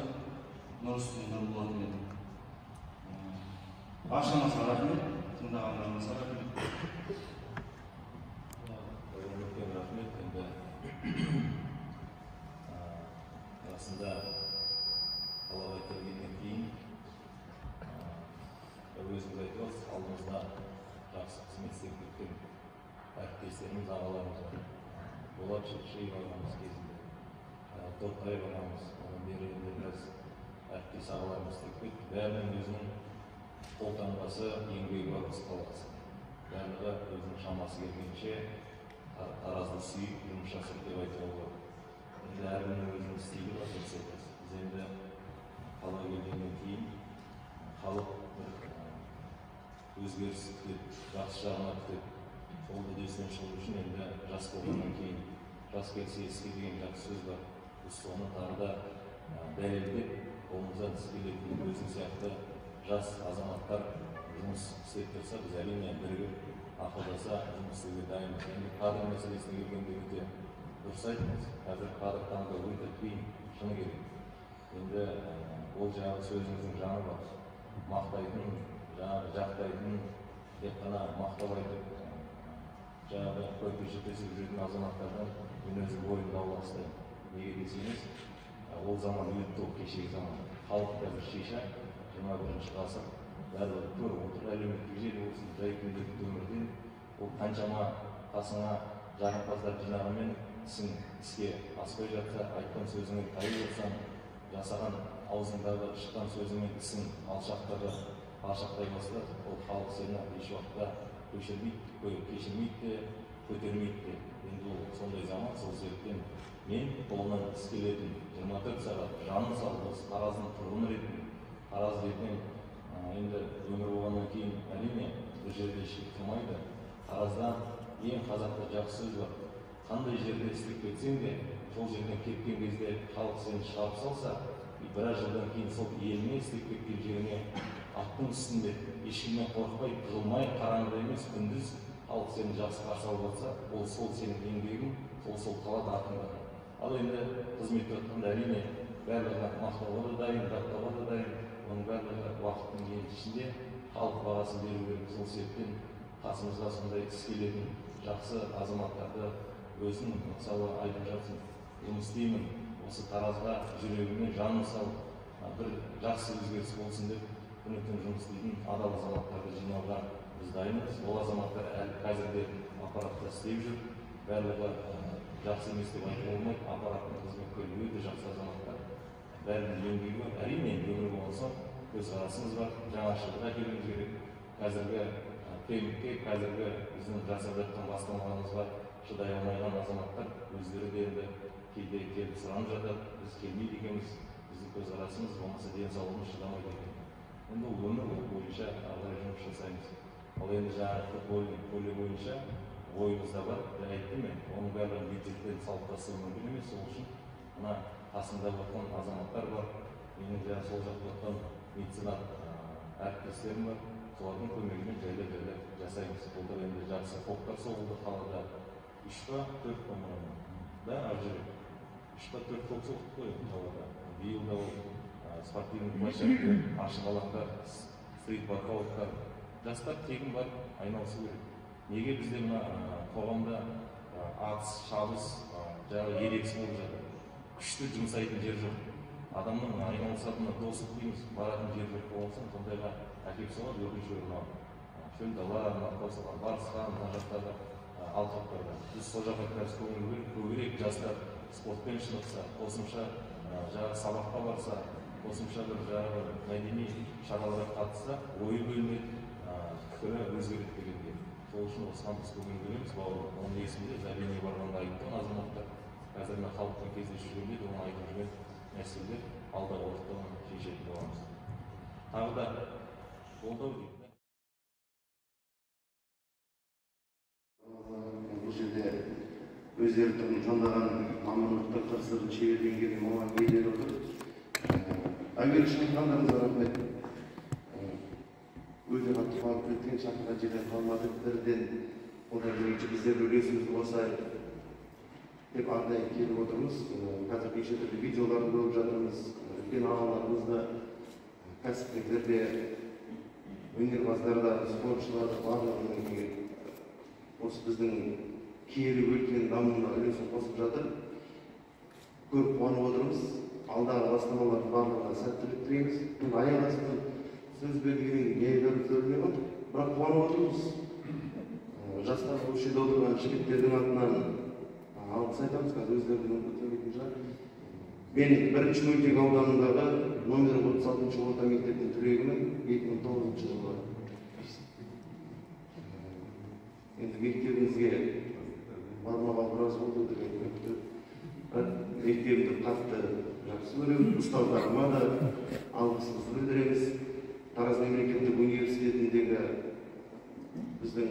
нұр үстіне нұр болатын еді. Баршаңызға рахмет, тыңдағандарыңызға рахмет. Рахмет, енді расында қалаға келгеннен кейін өзіңіз айтыңыз, алдымызда жақсы қызмет істеп кеткен әріптестеріміз, ағаларымыз бар. Болат Шекшеев ағамыз кезінде, Тоқтаев ағамыз, оның бері енді біраз әріптес ағаларымыз істеп кетті. Бәрінің өзінің қолтаңбасы, еңбегі бар осы қаласы. Барлығы өзінің шамасы келгенше Таразды сүйіп, жұмыс жасап деп айтуға болады. Енді әркімнің өзінің стилі бар, дұрыс айтасыз. Біз енді қалаға келгеннен кейін халық өзгеріс күтеді, жақсы жағына күтеді. Сол үдесінен шығу үшін енді жас болғаннан кейін жас келсе іске деген жақсы сөз бар. Біз соны тағы да дәлелдеп, қолымыздан іс келетін өзің сияқты жас азаматтар жұмыс істеп тұрса, біз әрине бірігіп ақылдаса жұмыс істеуге дайынбыз. Енді кадр мәселесіне келгенде өте дұрыс айттыңыз. Қазір кадр таңдау өте қиын, шыны керек. Енді ол жаңағы сөзіңіздің жаны бар. Мақтайтын, жаңағы жақтайтын, тек қана мақтап айтып, жаңағы көпке жеткізіп жүрген азаматтардан мен өзім ойымды ауластаймын. Неге десеңіз, ол заман өтті, ол кешегі заман. Халық қазір шиша, 21-ші ғасыр, барлығы көріп отыр, әлеуметтік желі болсын, жай күндегі өмірден, ол қаншама қасыңа жағымпаздар жинағанмен ісің іске аспай жатса, айтқан сөзіңе тайып жатсаң, жасаған аузыңдағы шыққан сөзіңмен ісің алшақтай бастады, ол халық сені еш уақытта кешірмейді де, көтермейді де. Енді ол сондай заман, сол себептен мен қолынан іс келетін 24 сағат жанын салып, Тараздың тұрғыны ретінде, Тараз ретінен енді өмір болғаннан кейін әрине бір жерде ешкім тұрмайды. Таразда ең қазақта жақсы сөз бар. Қандай жерде істеп кетсең де, сол жерден кеткен кезде халық сені шығарып салса, біраз жылдан кейін сол еліне істеп кеткен жеріне аттың үстінде ешкімнен қорықпай, жылмай, қараңғыда емес, күндіз халық сені жақсы қарсы алып жатса, ол сол сенің еңбегің, сол қалады артында. Ал енді қызметте жатқанда әрине барлығы мақтауға да дайын, жақтауға да дайын, оның барлығы уақыттың еншісінде халық бағасын беру керек. Сол себептен қасымызға сондай іс келетін жақсы азаматтарды өзін мысалы айтып жатсын, жұмыс істеймін, осы Таразға жүрегімен жанын салып, бір жақсы өзгеріс болсын деп күні-түн жұмыс істейтін адал азаматтарды жинауға біз дайынбыз. Ол азаматтар әлі қазірде аппаратта істеп жүр. Барлығы жақсы емес деп айтуға болмайды. Аппараттың қызметкері өте жақсы азаматтар. Бәрінің еңбегі бар. Әрине өмір болған соң көзқарасымыз бар. Жаңашылдық әкелуіміз керек. Қазіргі темпке, қазіргі біздің жасап жатқан бастамаларымызға шыдай алмаған азаматтар өздері де енді кейде келіп сұранып жатады. Біз келмейді екенбіз. Біздің көзқарасымыз болмаса денсаулығымыз шыдамайды екен. Енді ол өмір, ол бойынша ағылай жұмыс жасаймыз. Ал енді жаңағы поле бойынша ойымызда бар, айттым мен, оның бәрін бюджеттен салып тастау мүмкін емес. Сол үшін мына қасымда жатқан азаматтар бар, менің жаңағы сол жақта жатқан меценат әріптестерім бар. Солардың көмегімен жайлы жасаймыз. Бұл енді жақсы топтар соғылды қалада. 3-4 да, ажыры. 3-4 топ соқтық қой қалада. Биыл да ол спортивный площадка, ашық алаңдар, стрит-воркауттар. Жастар тегін бар, айналысу керек. Неге бізде мына қоғамда атыс, шабыс, жаңағы ерекіс болып жатыр? Күшті жұмсайтын жер жоқ. Адамның айналысатыны достық дейміз, баратын жер жоқ болса, сондайға әкеп салады, өкінішке орай. Шөл дала, Марқосыға, Барысқа, мына жақтағы алқаптарда. Біз сол жаққа көбірек жастар спортпен шынықса, қосымша жаңағы сабаққа барса, қосымша бір жаңағы мәдени шараларға қатысса, ойы бөлінеді, пікірі өзгереді дегенде. Сол үшін осыған біз көңіл бөлеміз, бауыр. Оның есімде Забене барғанда айтқан азаматтар, қазір мына халықпен кездесіп жүргенде де оны айтып жүрген мәселелер алдағы уақытта оны шешетін боламыз. Тағы да қолдау дейді. Бұл жерде өздері таңдаған мамандықтар қыр-сырын шеберден келген маман иелері отыр. Әуелі шақырғандарыңызға рахмет. Өте қатты қалып кеткен, шақырған жерден қалмадық. Бірден одан бірінші біздер үлесімізді қосайық деп арнайы келіп отырмыз. Қазір неше түрлі видеоларды көріп жатырмыз. Үлкен ағаларымызда, кәсіпкерлерде, өнерпаздарда, спортшыларда барлығы осы біздің киелі өлкенің дамуына үлесін қосып жатыр. Көп қуанып отырмыз. Алдағы бастамалардың барлығына сәттілік тілейміз. Мен аяқ астынан сөз берілгеннен не айтарымды білмеймін, бірақ қуанып отырмыз. Жастар осы жерде отырған жігіттердің атынан алғыс айтамыз, қазір өздерінің көтеретін шығар. Мен 1-ші мөлтек ауданындағы номер 36-шы орта мектептің түлегімін 2009 жылғы. Енді мектебімізге бармаға біраз болды деген көпті. Мектебімді қатты жақсы көремін, ұстаздарыма да алғысымызды білдіреміз. Тараз мемлекеттік университетіндегі біздің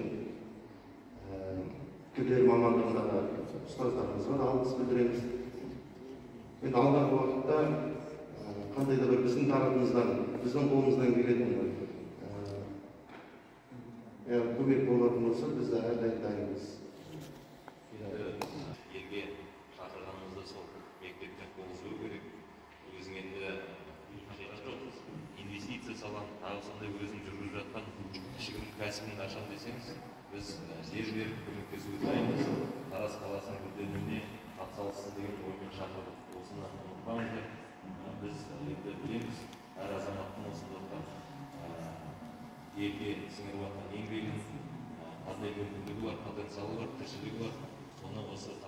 КДР мамандығындағы ұстаздарымызға да алғыс білдіреміз. Енді алдағы уақытта қандай да бір біздің тарапымыздан, біздің қолымыздан келетін көмек болатын болса, біз әрдайым дайынбыз. Елге шақырғанымызда сол мектептен қол үзбеу керек. Өзің енді инвестиция салам, тағы сондай өзің жүргізіп жатқан кішігірім кәсібін ашам десеңіз, біз жер беріп көмектесуге дайынбыз. Тараз қаласының гүлденуіне атсалыссын деген оймен шақырдық. Осыны ұмытпаңыздар. Біз енді білеміз, әр азаматтың осындайда елге сіңіріп жатқан еңбегін, қандай мүмкіндігі бар, потенциалы бар, тіршілігі бар. Оны осы